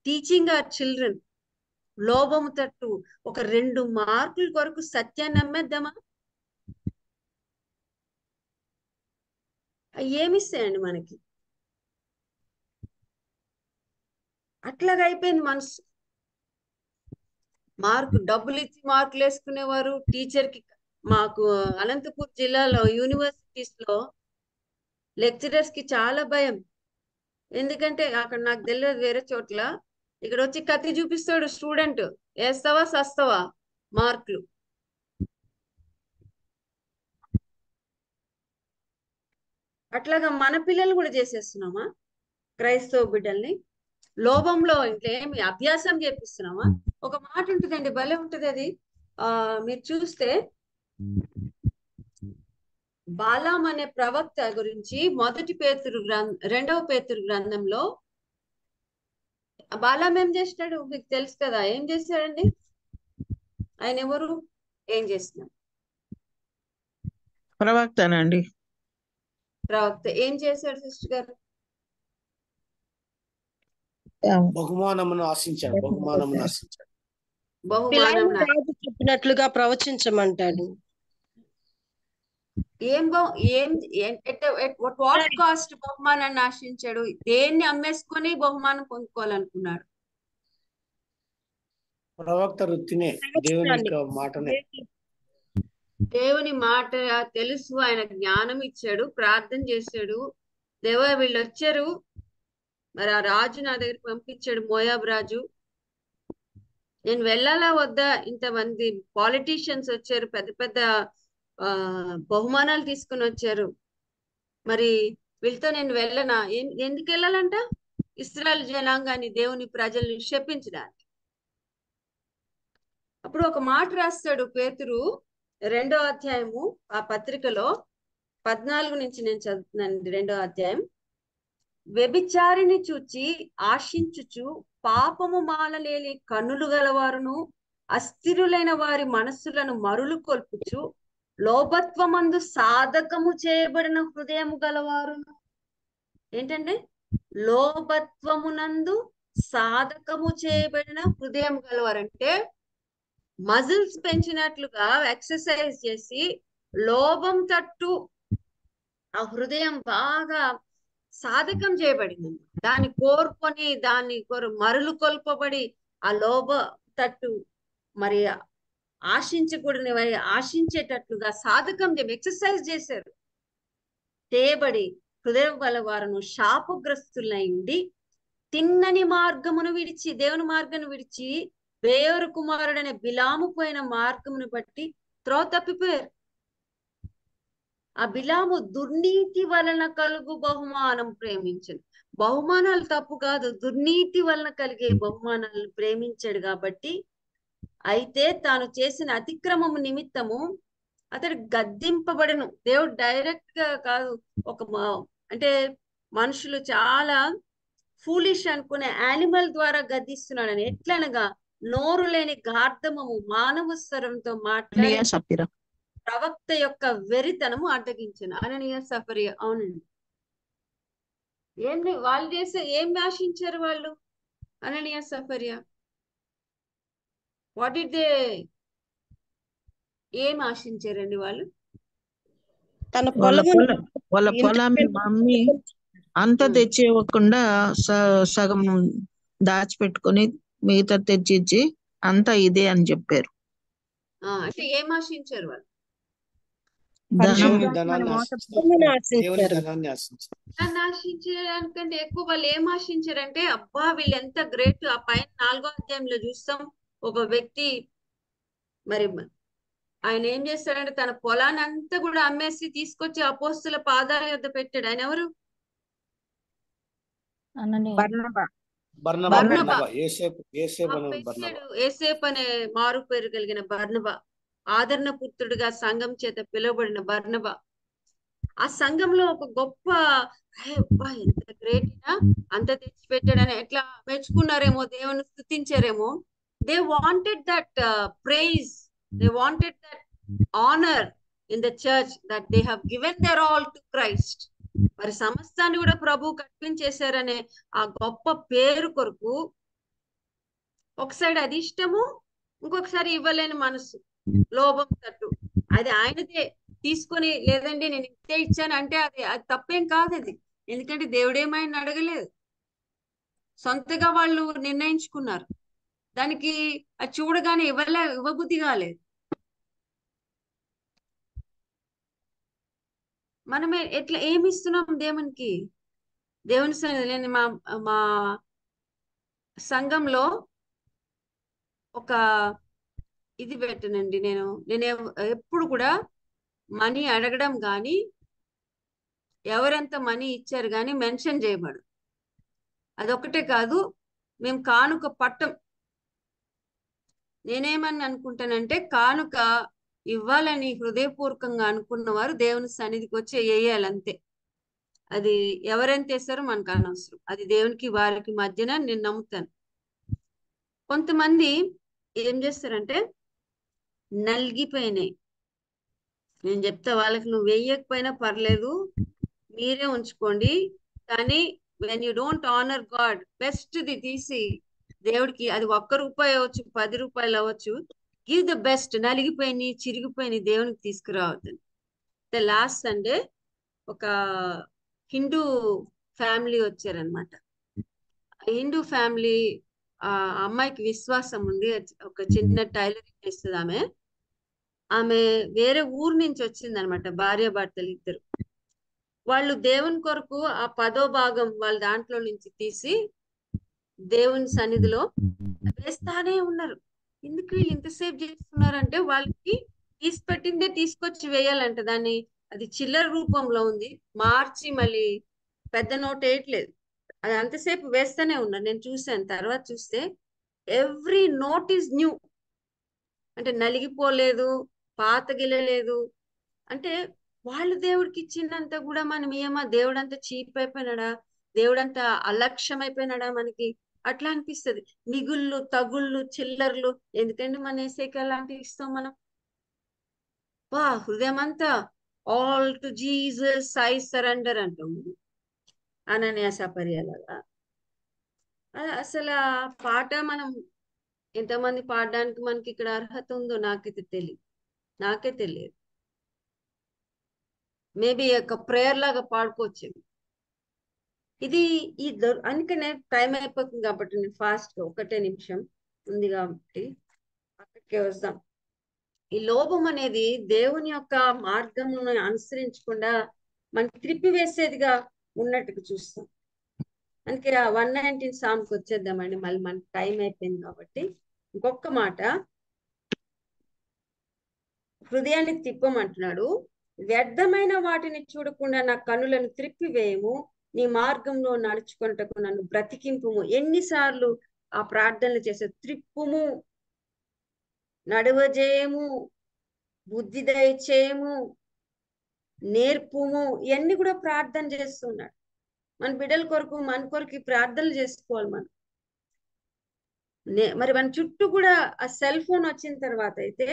Speaker 3: teaching our children? లోభము తట్టు ఒక 2 మార్కుల కొరకు సత్యాన్ని నమ్మేద్దామా? ఏమిస్తాయండి మనకి? అట్లాగా అయిపోయింది మనసు. డబ్బులు ఇచ్చి మార్కులు వేసుకునేవారు. టీచర్ కి మాకు అనంతపూర్ జిల్లాలో యూనివర్సిటీస్ లో లెక్చరర్స్ కి చాలా భయం. ఎందుకంటే అక్కడ నాకు తెలియదు వేరే చోట్ల, ఇక్కడ వచ్చి కత్తి చూపిస్తాడు స్టూడెంట్, వేస్తావా సస్తావా మార్కులు. అట్లాగా మన పిల్లలు కూడా చేసేస్తున్నామా? క్రైస్తవ బిడ్డల్ని లోభంలో ఇంకేమి అభ్యాసం చేపిస్తున్నామా? ఒక మాట ఉంటుందండి, భలే ఉంటది అది. మీరు చూస్తే బాలాం అనే ప్రవక్త గురించి 2వ పేతురు గ్రంథంలో బాలాం ఏం చేస్తాడు మీకు తెలుసు కదా. ఏం చేశాడండి ఆయన? ఎవరు? ఏం చేస్తున్నాడు?
Speaker 1: ప్రవక్తనండి.
Speaker 3: ప్రవక్త ఏం చేశాడు సిస్టర్ గారు?
Speaker 5: బహుమానమును ఆశించాడు.
Speaker 3: బహుమానం
Speaker 9: రాజు చెప్పినట్లుగా ప్రవచించమంటాడు.
Speaker 3: వాట్ కాస్ట్ బహుమానాన్ని ఆశించాడు? దేన్ని అమ్మేసుకొని బహుమానం పొందుకోవాలనుకున్నాడు?
Speaker 5: ప్రవక్త వృత్తినే,
Speaker 3: దేవుని మాట తెలుసు. ఆయన జ్ఞానం ఇచ్చాడు, ప్రార్థన చేశాడు. దేవా వీళ్ళు వచ్చారు, మరి ఆ రాజు నా దగ్గరికి పంపించాడు, మోయాబ్ రాజు, నేను వెళ్ళాలా వద్దా? ఇంతమంది పాలిటీషియన్స్ వచ్చారు, పెద్ద పెద్ద బహుమానాలు తీసుకుని వచ్చారు, మరి వీళ్ళతో నేను వెళ్ళనా? ఎందుకు వెళ్ళాలంట? ఇశ్రాయేలు జనాంగాన్ని, దేవుని ప్రజల్ని శపించడానికి. అప్పుడు ఒక మాట రాస్తాడు పేతురు 2వ అధ్యాయము ఆ పత్రికలో 14 నుంచి నేను చదువుతున్నాను. 2వ అధ్యాయం. వ్యభిచారిని చూచి ఆశించుచు పాపము మానలేని కన్నులు గలవారును అస్థిరులైన వారి మనస్సులను మరులు కొల్పుచు లోభత్వమందు సాధకము చేయబడిన హృదయము గలవారును. ఏంటంటే లోభత్వమునందు సాధకము చేయబడిన హృదయం గలవారంటే మజిల్స్ పెంచినట్లుగా ఎక్సర్సైజ్ చేసి లోభం తట్టు ఆ హృదయం బాగా సాధకం చేయబడింది. దాన్ని కోరుకొని మరులు కొల్పబడి ఆ లోభ తట్టు మరి ఆశించకూడని వారి ఆశించేటట్లుగా సాధకం ఎక్సర్సైజ్ చేశారు. చేయబడి హృదయం గల వారును శాపగ్రస్తులై ఉండి తిన్నని మార్గమును విడిచి, దేవుని మార్గమును విడిచి బేయోరు కుమారుడనే బిలాము పోయిన మార్గమును బట్టి త్రోవ తప్పిపోయారు. ఆ బిలాము దుర్నీతి వలన కలుగు బహుమానం ప్రేమించను. బహుమానాలు తప్పు కాదు, దుర్నీతి వలన కలిగే బహుమానాలను ప్రేమించాడు. కాబట్టి అయితే తాను చేసిన అతిక్రమము నిమిత్తము అతడు గద్దింపబడను. దేవుడు డైరెక్ట్ గా కాదు, అంటే మనుషులు చాలా ఫూలిష్ అనుకునే యానిమల్ ద్వారా గద్దిస్తున్నాడని. ఎట్లనగా నోరు లేని గార్ధమము మానవ స్వరంతో మాట్లాడి ప్రవక్త యొక్క వెరితనము అడ్డగించను. అననీయ సఫరియా. అవునండి. ఏంటి వాళ్ళు చేసే? ఏం ఆశించారు వాళ్ళు? అననీయ సఫరియా, వాట్ డిడ్ దే, ఏం ఆశించారండి వాళ్ళు?
Speaker 9: తన
Speaker 1: వాళ్ళ పొలాన్ని అమ్మి అంత తెచ్చి ఇవ్వకుండా సగం దాచిపెట్టుకొని మిగతా తెచ్చిచ్చి అంతా ఇదే అని చెప్పారు.
Speaker 3: అంటే ఏం ఆశించారు వాళ్ళు?
Speaker 5: దేవుని
Speaker 11: పరిశుద్ధాత్మను
Speaker 5: ధనాన్ని
Speaker 9: భూమిని
Speaker 5: ఆశించారు. దేవుని
Speaker 9: ఆశించారు.
Speaker 5: ధనాన్ని ఆశించారు.
Speaker 3: దాన్ని ఆశించడానికంటే ఎక్కువ వాళ్ళు ఏం ఆశించారంటే, అబ్బా వీళ్ళు ఎంత గ్రేట్. ఆ పైన 4వ అధ్యాయంలో చూస్తాం, ఒక వ్యక్తి మరి ఆయన ఏం చేస్తాడంటే తన పొలాన్ని అంతా కూడా అమ్మేసి తీసుకొచ్చి అపోస్తుల పాదాల యొద్ద పెట్టాడు. ఆయన ఎవరు?
Speaker 11: బర్నబా.
Speaker 3: బర్నబా.
Speaker 5: ఏసేపు అనే బర్నబా.
Speaker 3: పెట్టాడు. ఏసేపు అనే మారు పేరు కలిగిన బర్నబా, ఆదరణ పుత్రుడిగా సంఘం చేత పిలువబడిన బర్నబా. ఆ సంఘంలో ఒక గొప్ప అబ్బా ఎంత గ్రేట్ అంత తెచ్చిపెట్టాడని ఎట్లా మెచ్చుకున్నారేమో, దేవుని స్తుతించారేమో. They wanted that praise, they wanted that honour in the church, that they have given their all to Christ. మరి సమస్తాన్ని కూడా ప్రభు కల్పించేశారనే ఆ గొప్ప పేరు కొరకు ఒకసారి అది ఇష్టము, ఇంకొకసారి ఇవ్వలేని మనసు, లోభం తట్టు. అది ఆయనదే తీసుకొని, లేదండి నేను ఇంతే ఇచ్చాను అంటే అది తప్పేం కాదు అది. ఎందుకంటే దేవుడేమైనా అడగలేదు, సొంతగా వాళ్ళు నిర్ణయించుకున్నారు. దానికి అది చూడగానే ఇవ్వబుద్ధి కాలేదు. మనమే ఎట్లా ఏమి ఇస్తున్నాం దేవునికి? దేవుని నేను మా సంఘంలో ఒక ఇది పెట్టనండి. నేను ఎప్పుడు కూడా మనీ అడగడం కానీ, ఎవరెంత మనీ ఇచ్చారు కానీ మెన్షన్ చేయబడు. అదొకటే కాదు, మేము కానుక పట్టం. నేనేమని అనుకుంటానంటే, కానుక ఇవ్వాలని హృదయపూర్వకంగా అనుకున్న వారు దేవుని సన్నిధికి వచ్చి వేయాలంతే. అది ఎవరెంత వేస్తారో మనకు అనవసరం. అది దేవునికి వారికి మధ్యన నేను నమ్ముతాను. కొంతమంది ఏం చేస్తారంటే నలిగిపోయినాయి. నేను చెప్తా వాళ్ళకి, నువ్వు వేయకపోయినా పర్లేదు, మీరే ఉంచుకోండి, కానీ when you don't honour God, బెస్ట్ది తీసి దేవుడికి, అది ₹1 అవ్వచ్చు, ₹10 అవ్వచ్చు, గివ్ ద బెస్ట్. నలిగిపోయి చిరిగిపోయి దేవునికి తీసుకురావద్దని. లాస్ట్ సండే ఒక హిందూ ఫ్యామిలీ వచ్చారనమాట. హిందూ ఫ్యామిలీ, ఆ అమ్మాయికి విశ్వాసం ఉంది, ఒక చిన్న టైలరింగ్ చేస్తుంది. ఆమె వేరే ఊరు నుంచి వచ్చింది అనమాట, భార్యాభర్తలు ఇద్దరు. వాళ్ళు దేవుని కొరకు ఆ 10వ భాగం వాళ్ళ దాంట్లో నుంచి తీసి దేవుని సన్నిధిలో వేస్తానే ఉన్నారు. ఎందుకు వీళ్ళు ఇంతసేపు చేస్తున్నారంటే, వాళ్ళకి తీసి పెట్టిందే తీసుకొచ్చి వేయాలంట. దాన్ని అది చిల్లర రూపంలో ఉంది, మార్చి మళ్ళీ పెద్ద నోట్ వేయట్లేదు. అది అంతసేపు వేస్తూనే ఉన్నారు. నేను చూసాను, తర్వాత చూస్తే ఎవ్రీ నోట్ ఈజ్ న్యూ. అంటే నలిగిపోలేదు, పాత గిలలేదు. అంటే వాళ్ళు దేవుడికి ఇచ్చిందంతా కూడా మనం ఏమా, దేవుడంతా చీప్ అయిపోయినాడా, దేవుడంతా అలక్ష్యం అయిపోయినాడా మనకి? అట్లా అనిపిస్తుంది. మిగుళ్ళు, తగుళ్ళు, చిల్లర్లు ఎందుకండి మన ఏసైకి అలాంటివి ఇస్తాం మనం? హృదయం అంతా all to Jesus I surrender అంటాం అనన్య సపర్యాలగా. అసలు ఆ పాట మనం ఎంతమంది పాడడానికి మనకి ఇక్కడ అర్హత ఉందో నాకైతే తెలియదు. మేబీ ఒక ప్రేయర్ లాగా పాడుకోవచ్చు. ఇది అందుకనే టైం అయిపోతుంది కాబట్టి నేను ఫాస్ట్ గా 1 నిమిషం ఉంది కాబట్టి అక్కడికే వస్తాం. ఈ లోభం అనేది దేవుని యొక్క మార్గమును అనుసరించకుండా మనకి త్రిప్పివేసేదిగా ఉన్నట్టుగా చూస్తాం. అందుకే ఆ 119 సాంగ్కి వచ్చేద్దామండి, మళ్ళీ మనకి టైం అయిపోయింది కాబట్టి. ఇంకొక మాట, హృదయాన్ని తిప్పమంటున్నాడు. వ్యర్థమైన వాటిని చూడకుండా నా కన్నులను త్రిప్పివేయము, నీ మార్గంలో నడుచుకుంటకు నన్ను బ్రతికింపుము. ఎన్నిసార్లు ఆ ప్రార్థనలు చేసే, త్రిప్పుము, నడువజేయము, బుద్ధి దయచేయము, నేర్పుము, ఇవన్నీ కూడా ప్రార్థన చేస్తున్నాడు. మన బిడ్డల కొరకు, మన కొరకు ప్రార్థనలు చేసుకోవాలి మనం. మరి మన చుట్టూ కూడా ఆ సెల్ ఫోన్ వచ్చిన తర్వాత అయితే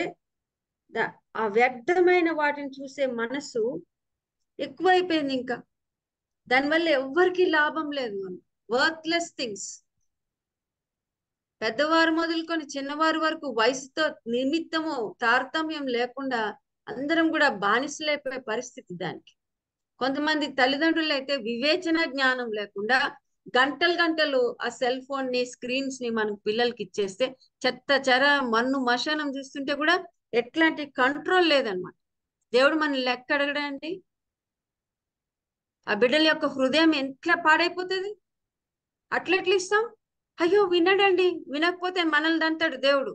Speaker 3: ఆ వ్యర్థమైన వాటిని చూసే మనసు ఎక్కువైపోయింది. ఇంకా దానివల్ల ఎవ్వరికి లాభం లేదు. వర్త్లెస్ థింగ్స్, పెద్దవారు మొదలుకొని చిన్నవారి వరకు వయసుతో నిమిత్తము తారతమ్యం లేకుండా అందరం కూడా బానిసలైపోయే పరిస్థితి దానికి. కొంతమంది తల్లిదండ్రులు అయితే వివేచన జ్ఞానం లేకుండా గంటలు ఆ సెల్ ఫోన్ ని, స్క్రీన్స్ ని మన పిల్లలకి ఇచ్చేస్తే చెత్త చెర మన్ను మశానం చూస్తుంటే కూడా ఎట్లాంటి కంట్రోల్ లేదనమాట. దేవుడు మన లెక్క అడగడండి. ఆ బిడ్డల యొక్క హృదయం ఎట్లా పాడైపోతుంది. అట్లెట్లా ఇస్తాం? అయ్యో వినడండి, వినకపోతే మనల్ని అంటాడు దేవుడు.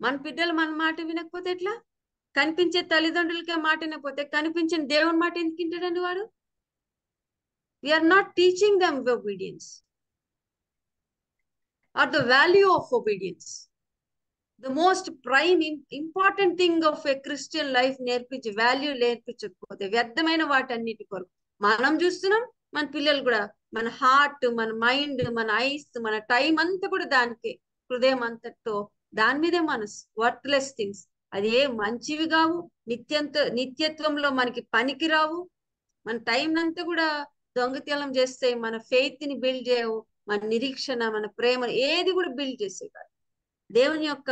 Speaker 3: మన బిడ్డలు మన మాట వినకపోతే ఎట్లా? కనిపించే తల్లిదండ్రులకే మాట వినకపోతే కనిపించిన దేవుని మాట ఎందుకు వింటాడండి వాడు? We are not teaching them obedience or the value of obedience. The most prime important thing of a Christian life నేర్పించి వాల్యూ నేర్పించకపోతే వ్యర్థమైన వాటన్నిటి కొరకు మనం చూస్తున్నాం. మన పిల్లలు కూడా మన హార్ట్, మన మైండ్, మన ఐస్, మన టైం అంతా కూడా దానికే, హృదయం అంతటితో దాని మీదే మనసు. వర్త్లెస్ థింగ్స్, అది ఏ మంచివి కావు, నిత్యత్వంలో మనకి పనికి రావు. మన టైం అంతా కూడా దొంగతనం చేస్తే మన ఫెయిత్ ని బిల్డ్ చేయవు. మన నిరీక్షణ, మన ప్రేమ ఏది కూడా బిల్డ్ చేసే కాదు. దేవుని యొక్క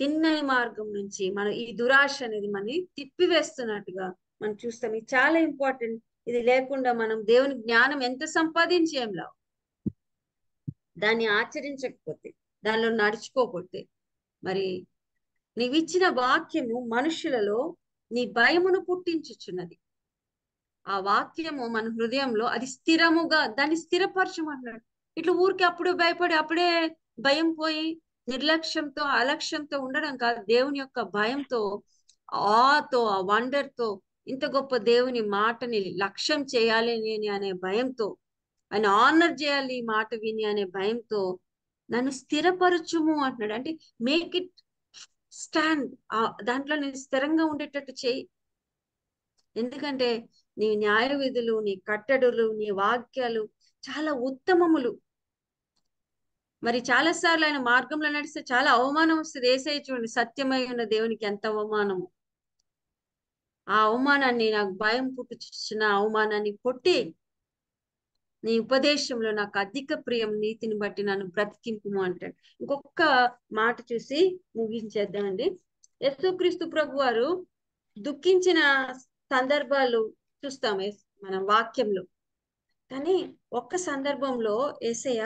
Speaker 3: తిన్నని మార్గం నుంచి మన ఈ దురాశ అనేది మనని తిప్పివేస్తున్నట్టుగా మనం చూస్తాం. ఇది చాలా ఇంపార్టెంట్. ఇది లేకుండా మనం దేవుని జ్ఞానం ఎంత సంపాదించేం లావు, దాన్ని ఆచరించకపోతే, దానిలో నడుచుకోకపోతే, మరి నీవిచ్చిన వాక్యము మనుషులలో నీ భయమును పుట్టించుచున్నది. ఆ వాక్యము మన హృదయంలో అది స్థిరముగా దాన్ని స్థిరపరచమన్నాడు. ఇట్లా ఊరికి అప్పుడు భయపడి అప్పుడే భయం పోయి నిర్లక్ష్యంతో అలక్ష్యంతో ఉండడం కాదు. దేవుని యొక్క భయంతో, ఆతో, ఆ వండర్తో, ఇంత గొప్ప దేవుని మాటని లక్ష్యం చేయాలి అనే భయంతో, ఆయన ఆనర్ చేయాలి ఈ మాట విని అనే భయంతో నన్ను స్థిరపరచుము అంటున్నాడు. అంటే మేక్ ఇట్ స్టాండ్, దాంట్లో నేను స్థిరంగా ఉండేటట్టు చేయి. ఎందుకంటే నీ న్యాయ విధులు, నీ కట్టడులు, నీ వాక్యాలు చాలా ఉత్తమములు. మరి చాలా సార్లు ఆయన మార్గంలో నడిస్తే చాలా అవమానం వస్తుంది. యేసయ్య చూడండి, సత్యమై ఉన్న దేవునికి ఎంత అవమానము. ఆ అవమానాన్ని, నాకు భయం పుట్టుచిన అవమానాన్ని కొట్టి నీ ఉపదేశంలో నాకు అధిక ప్రియం, నీతిని బట్టి నన్ను బ్రతికింపుము అంటాడు. ఇంకొక మాట చూసి ముగించేద్దామండి. యేసుక్రీస్తు ప్రభు వారు దుఃఖించిన సందర్భాలు చూస్తాం మన వాక్యంలో. కానీ ఒక్క సందర్భంలో యేసయ్య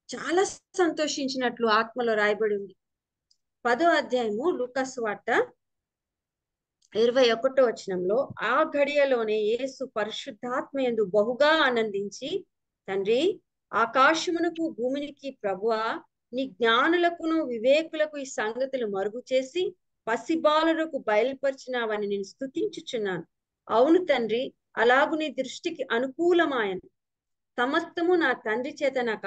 Speaker 3: చాలా సంతోషించినట్లు ఆత్మలో రాయబడి ఉంది. 10వ అధ్యాయము లూకాసు వార్త 21వ వచనంలో, ఆ ఘడియలోనే యేసు పరిశుద్ధాత్మ యందు బహుగా ఆనందించి, తండ్రి, ఆకాశమునకు భూమికి ప్రభువా, నీ జ్ఞానులకును వివేకులకు ఈ సంగతులు మరుగు చేసి పసిబాలులకు బయలుపరిచినావని నేను స్తుతించుచున్నాను. అవును తండ్రి, అలాగు నీ దృష్టికి అనుకూలమాయను. సమస్తము నా తండ్రి చేత నాకు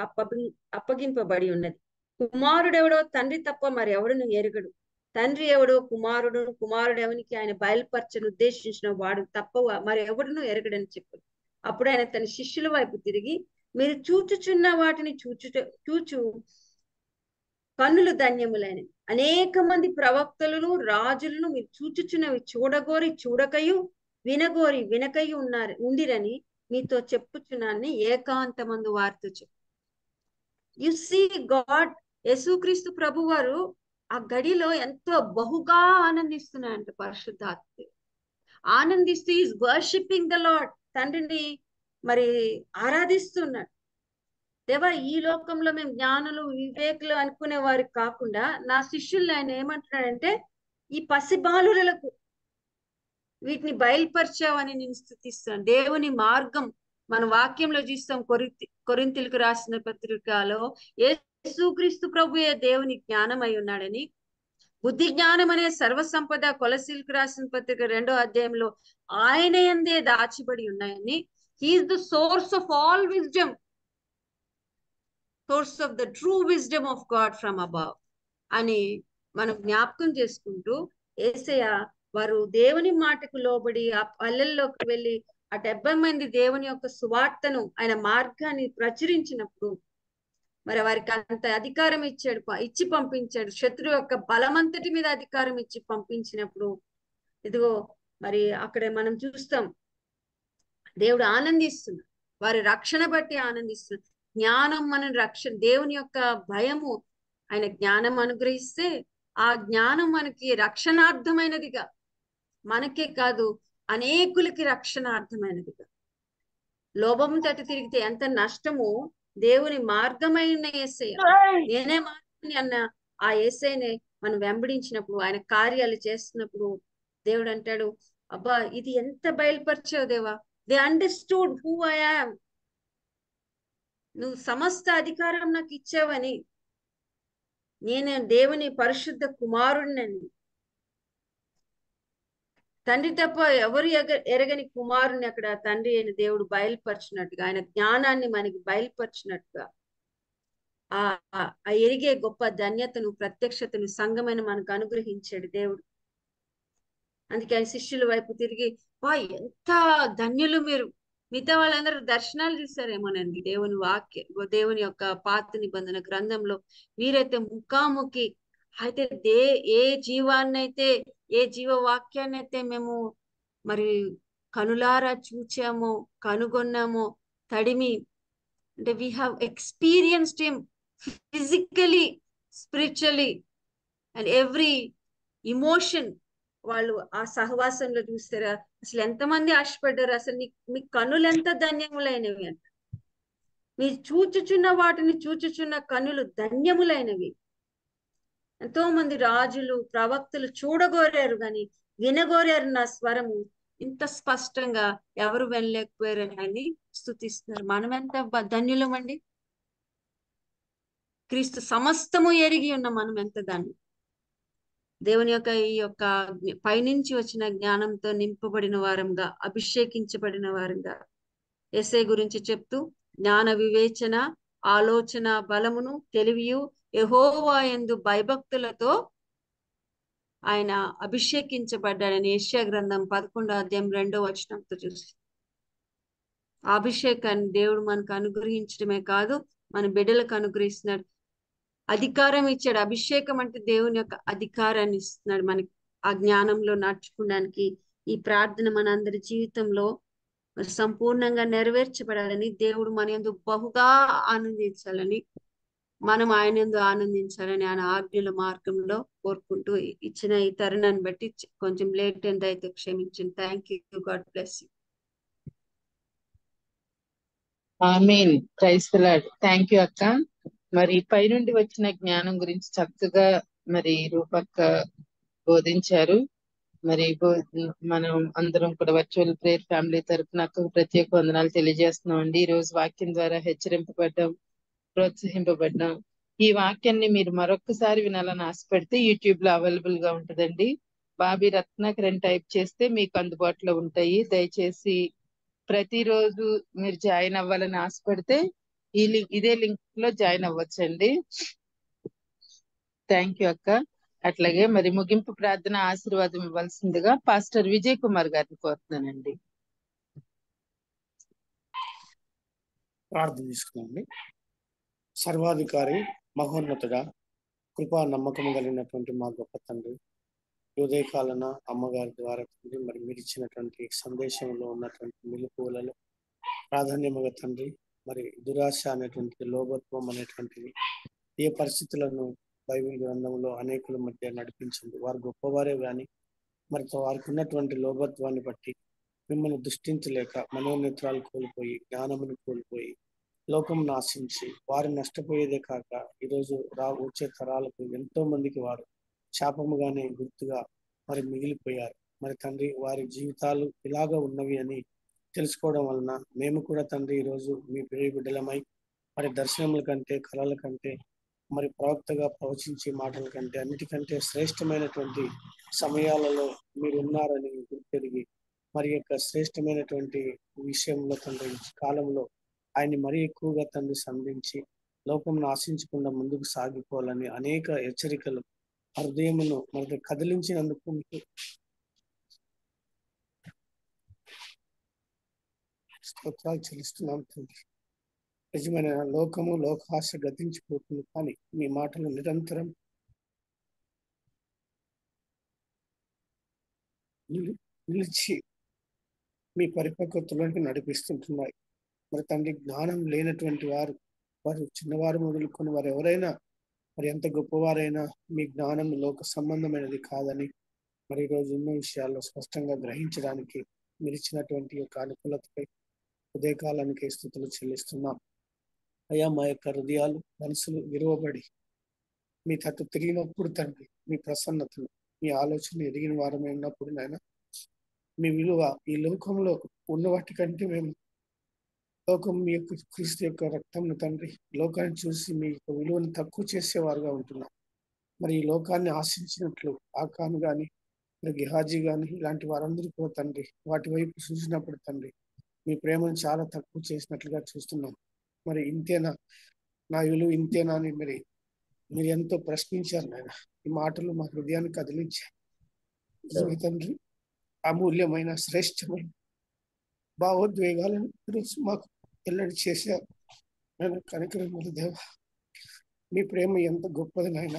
Speaker 3: అప్పగింపబడి ఉన్నది. కుమారుడెవడో తండ్రి తప్ప మరి ఎవడును ఎరుగడు. తండ్రి ఎవడో కుమారుడు ఎవనికి ఆయన బయలుపరచను ఉద్దేశించిన వాడు తప్ప మరి ఎవడును ఎరగడని చెప్పాడు. అప్పుడు ఆయన తన శిష్యుల వైపు తిరిగి, మీరు చూచుచున్న వాటిని చూచు కన్నులు ధన్యములైన అనేక మంది ప్రవక్తలను, రాజులను మీరు చూచుచున్నవి చూడగోరి చూడకయు, వినగోరి వినకయు ఉండిరని మీతో చెప్పుచున్నాన్ని ఏకాంతమందు వారితో చెప్పు. యు సీ గాడ్, యేసుక్రీస్తు ప్రభు వారు ఆ గడిలో ఎంతో బహుగా ఆనందిస్తున్నాయంట. పరిశుద్ధాత్మ ఆనందిస్తూ ఈజ్ వర్షిపింగ్ ద లార్డ్, తండ్రిని మరి ఆరాధిస్తున్నాడు. దేవా, ఈ లోకంలో మేము జ్ఞానులు, వివేకులు అనుకునే వారి కాకుండా నా శిష్యుల్ని ఆయన ఏమంటున్నాడంటే, ఈ పసిబాలులకు వీటిని బయలుపరిచావని నేను స్తుతిస్తాను. దేవుని మార్గం మన వాక్యంలో చూస్తాం. కొరింథీయులకు రాసిన పత్రికలో యేసుక్రీస్తు ప్రభువే దేవుని జ్ఞానం అయి ఉన్నాడని, బుద్ధి జ్ఞానం అనే సర్వసంపద కొలసీలకు రాసిన పత్రిక 2వ అధ్యాయంలో ఆయన యందే దాచిబడి ఉన్నాయని, he is the source of all wisdom, source of the true wisdom of God from above అని మనం జ్ఞాపకం చేసుకుంటూ, యేసయ్య వారు దేవుని మాటకు లోబడి ఆ పల్లెల్లోకి వెళ్ళి ఆ 70 మంది దేవుని యొక్క సువార్తను, ఆయన మార్గాన్ని ప్రచురించినప్పుడు మరి వారికి అంత అధికారం ఇచ్చి పంపించాడు. శత్రువు యొక్క బలమంతటి మీద అధికారం ఇచ్చి పంపించినప్పుడు ఇదిగో మరి అక్కడ మనం చూస్తాం, దేవుడు ఆనందిస్తున్నాడు. వారి రక్షణ బట్టి ఆనందిస్తున్నాడు. జ్ఞానం మన రక్షణ, దేవుని యొక్క భయము, ఆయన జ్ఞానం అనుగ్రహిస్తే ఆ జ్ఞానం మనకి రక్షణార్థమైనదిగా, మనకే కాదు అనేకులకి రక్షణార్థమైనదిగా. లోభం తట్టు తిరిగితే ఎంత నష్టమో, దేవుని మార్గమైన యేసయ్య, నేనే మార్గాన్ని అన్న ఆ యేసయ్యనే మనం వెంబడించినప్పుడు, ఆయన కార్యాలు చేస్తున్నప్పుడు దేవుడు అంటాడు, అబ్బా ఇది ఎంత బయలుపరిచావు దేవా. They understood who I am. నువ్వు సమస్త అధికారం నాకు ఇచ్చావని, నేను దేవుని పరిశుద్ధ కుమారుడినని, తండ్రి తప్ప ఎవరు ఎరగని కుమారుని అక్కడ తండ్రి అయిన దేవుడు బయలుపరిచినట్టుగా, ఆయన జ్ఞానాన్ని మనకి బయలుపరిచినట్టుగా ఆ ఎరిగే గొప్ప ధన్యతను, ప్రత్యక్షతను సంఘమైన మనకు అనుగ్రహించాడు దేవుడు. అందుకే ఆయన శిష్యుల వైపు తిరిగి, వా ఎంత ధన్యులు మీరు, మిగతా వాళ్ళందరూ దర్శనాలు చూసారేమోనండి దేవుని దేవుని యొక్క పాత నిబంధన గ్రంథంలో, మీరైతే ముఖాముఖి అయితే ఏ జీవాన్నైతే, ఏ జీవ వాక్యాన్ని అయితే మేము మరి కనులారా చూచామో, కనుగొన్నామో, తడిమి, అంటే we have experienced him physically, spiritually and every emotion. వాళ్ళు ఆ సహవాసంలో చూస్తారా, అసలు ఎంతమంది ఆశపడ్డారు, అసలు మీ కనులు ఎంత ధన్యములైనవి అంట. మీరు చూచుచున్న వాటిని చూచుచున్న కనులు ధన్యములైనవి. ఎంతో మంది రాజులు, ప్రవక్తలు చూడగోరారు కానీ వినగోరారు నా స్వరము. ఇంత స్పష్టంగా ఎవరు వెళ్ళలేకపోయారని ఆయన్ని స్తుతిస్తున్నారు. మనం ఎంత ధన్యులమండి. క్రీస్తు సమస్తము ఎరిగి ఉన్న మనం ఎంత ధన్యం. దేవుని యొక్క ఈ యొక్క పైనుంచి వచ్చిన జ్ఞానంతో నింపబడిన వారంగా, అభిషేకించబడిన వారంగా యేసయ్య గురించి చెప్తూ, జ్ఞాన వివేచన ఆలోచన బలమును తెలివియు యెహోవా యందు భయభక్తులతో ఆయన అభిషేకించబడ్డాడని యెషయా గ్రంథం 11:2 చూసి, ఆ అభిషేకాన్ని దేవుడు మనకు అనుగ్రహించడమే కాదు, మన బిడ్డలకు అనుగ్రహిస్తున్నాడు. అధికారం ఇచ్చాడు. అభిషేకం అంటే దేవుని యొక్క అధికారాన్ని ఇస్తున్నాడు మనకి, ఆ జ్ఞానంలో నడుచుకోవడానికి. ఈ ప్రార్థన మన అందరి జీవితంలో మరి సంపూర్ణంగా నెరవేర్చబడాలని, దేవుడు మన యందు బహుగా ఆనందించాలని, మనం ఆయన యందు ఆనందించాలని ఆయన ఆజ్ఞల మార్గంలో కోరుకుంటూ, ఇచ్చిన ఈ తరుణాన్ని బట్టి కొంచెం లేట్ ఎంత అయితే క్షమించండి. Thank you. God bless you.
Speaker 12: Amen. Praise the lord. Thank you అక్క. మరి పైనుండి వచ్చిన జ్ఞానం గురించి చక్కగా మరి రూపక్క బోధించారు. మరి మనం అందరం కూడా వర్చువల్ ప్రేయర్ ఫ్యామిలీ తరఫున అక్కకు ప్రత్యేక వందనాలు తెలియజేస్తున్నాం అండి. ఈ రోజు వాక్యం ద్వారా హెచ్చరింపబడ్డాం, ప్రోత్సహింపబడ్డాం. ఈ వాక్యాన్ని మీరు మరొకసారి వినాలని ఆశపడితే యూట్యూబ్ లో అవైలబుల్ గా ఉంటుందండి. బాబీ రత్నాకర్ అని టైప్ చేస్తే మీకు అందుబాటులో ఉంటాయి. దయచేసి ప్రతిరోజు మీరు జాయిన్ అవ్వాలని ఆశపడితే ఇదే లింక్ లో జాయిన్ అవ్వచ్చండి. థ్యాంక్ యూ అక్క. అట్లాగే మరి ముగింపు ప్రార్థన ఆశీర్వాదం ఇవ్వాల్సిందిగా పాస్టర్ విజయ్ కుమార్ గారిని కోరుతున్నానండి.
Speaker 5: ప్రార్థన తీసుకున్నాండి. సర్వాధికారి, మహోన్నతుడా, కృపా నమ్మకం కలిగినటువంటి మా గొప్ప తండ్రి, ఉదయకాలన అమ్మగారి ద్వారా తండ్రి మరి మీరు ఇచ్చినటువంటి సందేశంలో ఉన్నటువంటి మెలకువలలో ప్రాధాన్యముగా తండ్రి మరి దురాశ అనేటువంటి లోభత్వం అనేటువంటిది ఏ పరిస్థితులను బైబిల్ గ్రంథంలో అనేకుల మధ్య నడిపించింది. వారు గొప్పవారే కానీ మరి వారికి ఉన్నటువంటి లోభత్వాన్ని బట్టి మిమ్మల్ని దృష్టించలేక మనోనేత్రాలు కోల్పోయి, జ్ఞానమును కోల్పోయి, లోకం నాశించి వారు నష్టపోయేదే కాక ఈరోజు వచ్చే తరాలకు ఎంతో మందికి వారు శాపముగానే గుర్తుగా మరి మిగిలిపోయారు. మరి తండ్రి వారి జీవితాలు ఇలాగ ఉన్నవి అని తెలుసుకోవడం వలన మేము కూడా తండ్రి ఈరోజు మీ ప్రియ బిడ్డలమై మరి దర్శనముల కంటే, కళల కంటే, మరి ప్రవక్తగా ప్రవచించే మాటల కంటే అన్నిటికంటే శ్రేష్టమైనటువంటి సమయాలలో మీరు ఉన్నారని గుర్తెరిగి మరి యొక్క శ్రేష్టమైనటువంటి విషయంలో తండ్రి కాలంలో ఆయన్ని మరీ ఎక్కువగా తండ్రి సంధించి లోకంను ఆశించకుండా ముందుకు సాగిపోవాలని అనేక హెచ్చరికలు హృదయమును మనకు కదిలించినందుకు స్తోత్రాలు చెల్లిస్తున్నాం తండ్రి. నిజమైన లోకము లోకాశ గతించిపోతుంది, కానీ మీ మాటలు నిరంతరం నిలిచి మీ పరిపక్వతలోకి నడిపిస్తుంటున్నాయి. మరి తండ్రి జ్ఞానం లేనటువంటి వారు చిన్నవారు మొదలుకొని వారు ఎవరైనా మరి ఎంత గొప్పవారైనా మీ జ్ఞానం లోక సంబంధమైనది కాదని మరి ఈరోజు ఎన్నో విషయాల్లో స్పష్టంగా గ్రహించడానికి మీరు ఇచ్చినటువంటి యొక్క అనుకూలతపై ఉదయకాలానికి స్తుతులు చెల్లిస్తున్నాం. అయ్యా, మా యొక్క హృదయాలు మనసులు విరువబడి మీ తట్టు తిరిగినప్పుడు తండ్రి మీ ప్రసన్నతను, మీ ఆలోచన ఎదిగిన వారమే ఉన్నప్పుడు నాయన మీ విలువ ఈ లోకంలో ఉన్న వాటి కంటే మేము లోకం మీ యొక్క క్రీస్తు యొక్క రక్తంను తండ్రి లోకాన్ని చూసి మీ యొక్క విలువను తక్కువ చేసేవారుగా ఉంటున్నాం. మరి ఈ లోకాన్ని ఆశించినట్లు ఆకాను గాని గిహాజీ గాని ఇలాంటి వారందరూ కూడా తండ్రి వాటి వైపు చూసినప్పుడు తండ్రి మీ ప్రేమను చాలా తక్కువ చేసినట్లుగా చూస్తున్నాం. మరి ఇంతేనా నా విలువ ఇంతేనా అని మీరు ఎంతో ప్రశ్నించారు నాయన. ఈ మాటలు మా హృదయాన్ని కదిలించాయి. తండ్రి అమూల్యమైన శ్రేష్టమైన భావోద్వేగాలను ఈరోజు మాకు వెల్లడి చేశారు. నేను కనికరములు దేవ, మీ ప్రేమ ఎంత గొప్పది నాయన.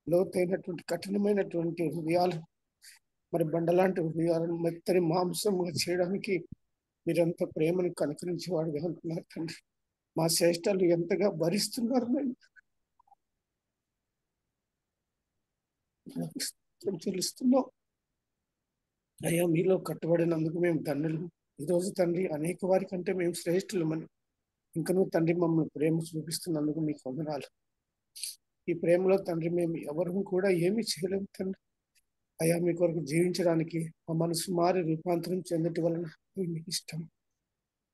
Speaker 5: లోతైనటువంటి కఠినమైనటువంటి హృదయాలు మరి బండలాంటి హృదయాలను మెత్తని మాంసంగా చేయడానికి మీరెంత ప్రేమను కనుకరించేవాడుగా ఉంటున్నారు తండ్రి. మా శ్రేష్టాలు ఎంతగా భరిస్తున్నారు నేను తెలుస్తున్నాం అయ్యా. మీలో కట్టుబడినందుకు మేము తండ్రులు. ఈరోజు తండ్రి అనేక వారి కంటే మేము శ్రేష్ఠులమని ఇంకనూ తండ్రి మమ్మల్ని ప్రేమ చూపిస్తున్నందుకు మీకు వందనాలు. ఈ ప్రేమలో తండ్రి మేము ఎవరు కూడా ఏమీ చేయలేము తండ్రి. అయ్యా మీ కొరకు జీవించడానికి మా మనసు మారి రూపాంతరం చెందటి వలన మీకు ఇష్టం.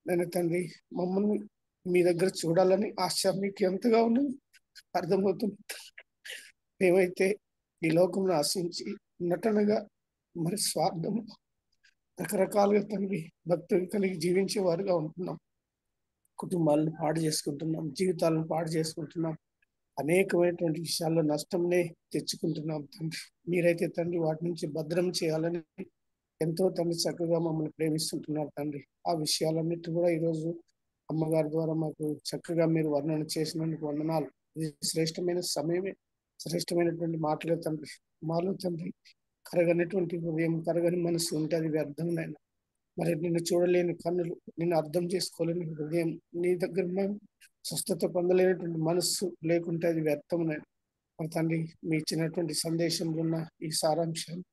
Speaker 5: నేను తండ్రి మమ్మల్ని మీ దగ్గర చూడాలని ఆశ మీకు ఎంతగా ఉన్నది అర్థమవుతుంది. మేమైతే ఈ లోకంలో ఆశించి నటనగా మరి స్వార్థం రకరకాలుగా తండ్రి భక్తులు కలిగి జీవించే వారుగా ఉంటున్నాం. కుటుంబాలను పాడు చేసుకుంటున్నాం, జీవితాలను పాడు చేసుకుంటున్నాం, అనేకమైనటువంటి విషయాల్లో నష్టంనే తెచ్చుకుంటున్నాం తండ్రి. మీరైతే తండ్రి వాటి నుంచి భద్రం చేయాలని ఎంతో తండ్రి చక్కగా మమ్మల్ని ప్రేమిస్తుంటున్నారు తండ్రి. ఆ విషయాలన్నిటి కూడా ఈరోజు అమ్మగారి ద్వారా మాకు చక్కగా మీరు వర్ణన చేసినందుకు వందనాలు. ఇది శ్రేష్టమైన సమయమే, శ్రేష్టమైనటువంటి మాటలే తండ్రి. మాలో తండ్రి కరగనటువంటి హృదయం, కరగని మనసు ఉంటే అది వ్యర్థమైనా. మరి నిన్ను చూడలేని కన్నులు, నిన్ను అర్థం చేసుకోలేని హృదయం, నీ దగ్గర మేము స్వస్థత పొందలేనటువంటి మనస్సు లేకుంటే అది వ్యర్థమైనా. మరి తండ్రి మీ ఇచ్చినటువంటి సందేశంలో ఉన్న ఈ సారాంశాన్ని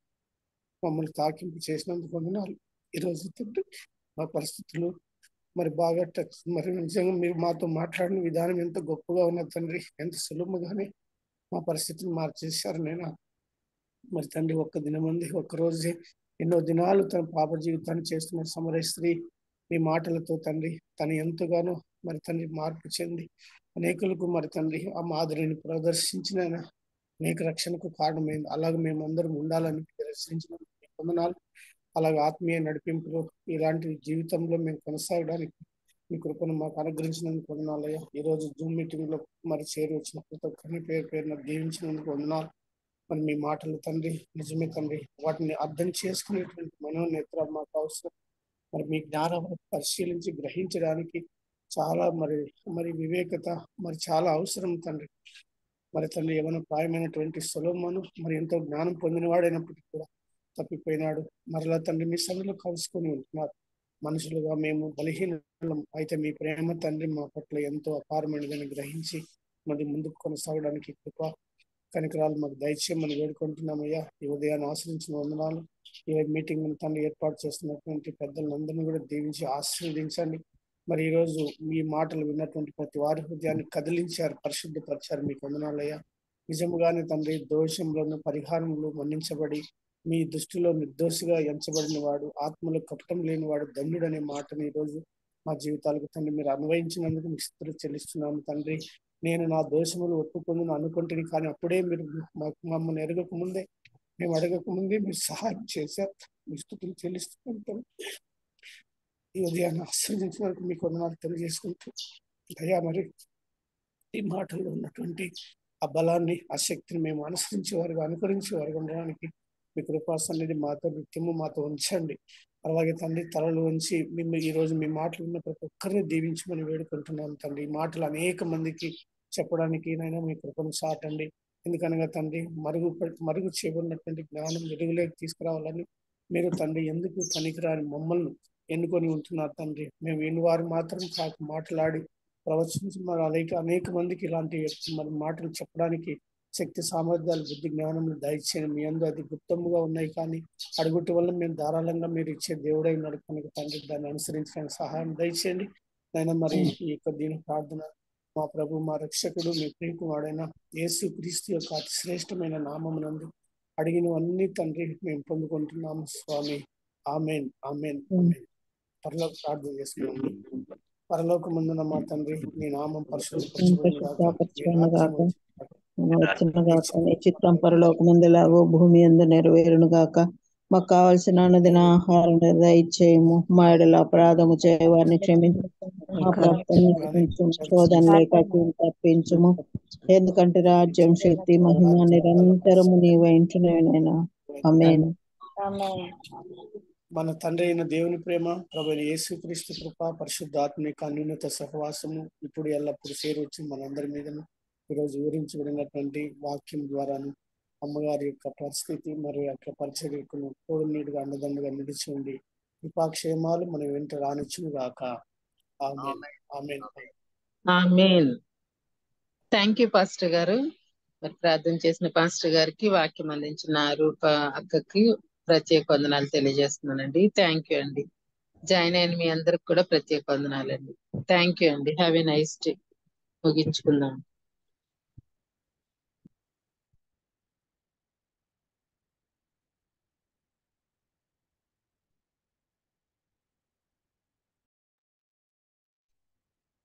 Speaker 5: మమ్మల్ని తాకింపు చేసినందుకు వందనాలు. ఈరోజు తండ్రి మా పరిస్థితులు మరి బాగా మరి నిజంగా మీరు మాతో మాట్లాడిన విధానం ఎంత గొప్పగా ఉన్నది తండ్రి. ఎంత సులభంగానే మా పరిస్థితిని మార్చేశారు నేను. మరి తండ్రి ఒక్క దినమంది ఒక్కరోజే ఎన్నో దినాలు తన పాప జీవితాన్ని చేస్తున్న సమరయ స్త్రీ మీ మాటలతో తండ్రి తను ఎంతగానో మరి తండ్రి మార్పు చెంది అనేకులకు మరి తండ్రి ఆ మాదిరిని ప్రదర్శించిన అనేక రక్షణకు కారణమైంది. అలాగే మేమందరం ఉండాలని దర్శించిన వందనాలు. అలాగే ఆత్మీయ నడిపింపులో ఇలాంటి జీవితంలో మేము కొనసాగడానికి మీ కృపను మాకు అనుగ్రహించినందుకు వందనాలయ్యా. ఈరోజు జూమ్ మీటింగ్ లో మరి చేరి వచ్చిన ప్రతి ఒక్కరిని పేరు పేరున దీవించినందుకు వందనాలు. మరి మీ మాటలు తండ్రి నిజమే తండ్రి, వాటిని అర్థం చేసుకునేటువంటి మనోనేత్ర మాకు అవసరం. మరి మీ జ్ఞానాన్ని పరిశీలించి గ్రహించడానికి చాలా మరి వివేకత మరి చాలా అవసరం తండ్రి. మరి తండ్రి ఏమైనా ప్రాయమైనటువంటి సొలొమోను మరి ఎంతో జ్ఞానం పొందినవాడైనప్పటికీ కూడా తప్పిపోయినాడు. మరలా తండ్రి మీ సన్నిధిలో కలుసుకొని ఉంటున్నారు. మనుషులుగా మేము బలహీనం అయితే మీ ప్రేమ తండ్రి మా పట్ల ఎంతో అపారమైనదని గ్రహించి మరి ముందుకు కొనసాగడానికి కృప కనికరాలు మాకు దయచేయమని వేడుకుంటున్నామయ్యా. ఈ ఉదయాన్ని ఆశ్రయించిన వందనాలు. ఈ మీటింగ్ తండ్రి ఏర్పాటు చేస్తున్నటువంటి పెద్దలందరినీ కూడా దీవించి ఆశీర్వదించండి. మరి ఈరోజు మీ మాటలు విన్నటువంటి ప్రతి వారి హృదయాన్ని కదిలించారు, పరిశుద్ధపరిచారు. మీకు వందనాలయ్యా. నిజముగానే తండ్రి దోషంలోను పరిహారంలో మన్నించబడి మీ దృష్టిలో నిర్దోషిగా ఎంచబడిన వాడు, ఆత్మలో కపటం లేనివాడు ధన్యుడనే మాటను ఈరోజు మా జీవితాలకు తండ్రి మీరు అన్వయించినందుకు మీకు స్తుతులు చెల్లిస్తున్నాము తండ్రి. నేను నా దోషములు ఒప్పుకుందును అనుకుంటుని, కానీ అప్పుడే మీరు మమ్మల్ని ఎరగకముందే, మేము అడగకముందే మీరు సహాయం చేశారు. మీ స్తుతులు చెల్లిస్తున్నాం. ఈ ఉదయాన్ని ఆశ్రయించినందుకు మీకు వందనాలు తెలియజేసుకుంటూ అయ్యా, మరి ఈ మాటల్లో ఉన్నటువంటి ఆ బలాన్ని, ఆ శక్తిని మేము అనుసరించేవారుగా అనుకరించేవారుగా ఉండడానికి మీ కృపా సన్నిధి మాతో నిత్యము మాతో ఉంచండి. అలాగే తండ్రి తలలు ఉంచి మేము ఈ రోజు మీ మాటలు ఉన్న ప్రతి ఒక్కరిని దీవించమని వేడుకుంటున్నాం తండ్రి. ఈ మాటలు అనేక మందికి చెప్పడానికి నైనా మీ కృపను చాటండి. ఎందుకనగా తండ్రి మరుగు చేయబడినటువంటి జ్ఞానం వెలుగులోకి తీసుకురావాలని మీరు తండ్రి ఎందుకు పనికిరాని మమ్మల్ని ఎన్నుకొని ఉంటున్నారు తండ్రి. మేము ఎన్నివారు మాత్రం కాక మాట్లాడి ప్రవచించి మరి అనేక మందికి ఇలాంటి మరి మాటలు చెప్పడానికి శక్తి సామర్థ్యాలు బుద్ధి జ్ఞానములు దయచేయండి. మీ అందు అది గుప్తముగా ఉన్నాయి, కానీ అడుగుటి వల్ల మేము ధారాళంగా మీరు ఇచ్చే దేవుడై నడుపుకునే తండ్రి దాన్ని అనుసరించడానికి సహాయం దయచేయండి. అయినా మరి ఈ యొక్క దీని ప్రార్థన మా ప్రభు మా రక్షకుడు మీ ప్రియకుమారుడైన యేసు క్రీస్తు యొక్క అతి శ్రేష్టమైన నామమునందు అడిగినవన్నీ తండ్రి మేము పొందుకుంటున్నాము స్వామి. Amen amen amen. పరలోక ప్రార్థన చేసుకున్నాండి. పరలోకమందున మా తండ్రి, నీ నామం పరిశుద్ధపరచబడును గాక, నీ రాజ్యం
Speaker 1: వచ్చిన గాక, నీ చిత్తం పరలోకమందులాగో భూమి యందు నెరవేరును గాక. మాకు కావలసిన అనుదిన ఆహారం దయచేయము. మా ఎడల అపరాధము చేయవారిని క్షమించు, మా ప్రార్థన శోధన లేక తప్పించుము. ఎందుకంటే రాజ్యం, శక్తి, మహిమ నిరంతరము నీవే ఇంటునేనైనా. ఆమేన్.
Speaker 5: మన తండ్రి అయిన దేవుని ప్రేమ, ప్రభువైన యేసుక్రీస్తు కృప, పరిశుద్ధాత్మిక అన్యోన్యత సహవాసము ఇప్పుడు ఎల్లప్పుడు చేరొచ్చి మనందరి మీదను ఈరోజు వివరించబడినటువంటి వాక్యం ద్వారాను అమ్మగారి యొక్క పరిస్థితి మరియు యొక్క పరిచర్యకు తోడు నీడుగా అండదండగా నిలిచి ఉండి కృపాక్షేమాలు మన వెంట రానిచ్చును గాక. ఆమేన్ ఆమేన్.
Speaker 12: ఆమేన్. థ్యాంక్ యూ పాస్టర్ గారు. మరి ప్రార్థన చేసిన పాస్టర్ గారికి, వాక్యం అందించిన రూప అక్కకి ప్రత్యేక వందనాలు తెలియజేస్తున్నానండి. థ్యాంక్ యూ అండి. జాయిన్ అయిన మీ అందరికి కూడా ప్రత్యేక వందనాలండి. థ్యాంక్ యూ అండి. Have a nice day. ముగించుకుందాం.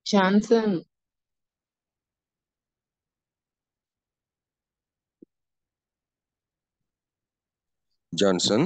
Speaker 12: జాన్సన్.
Speaker 13: జాన్సన్.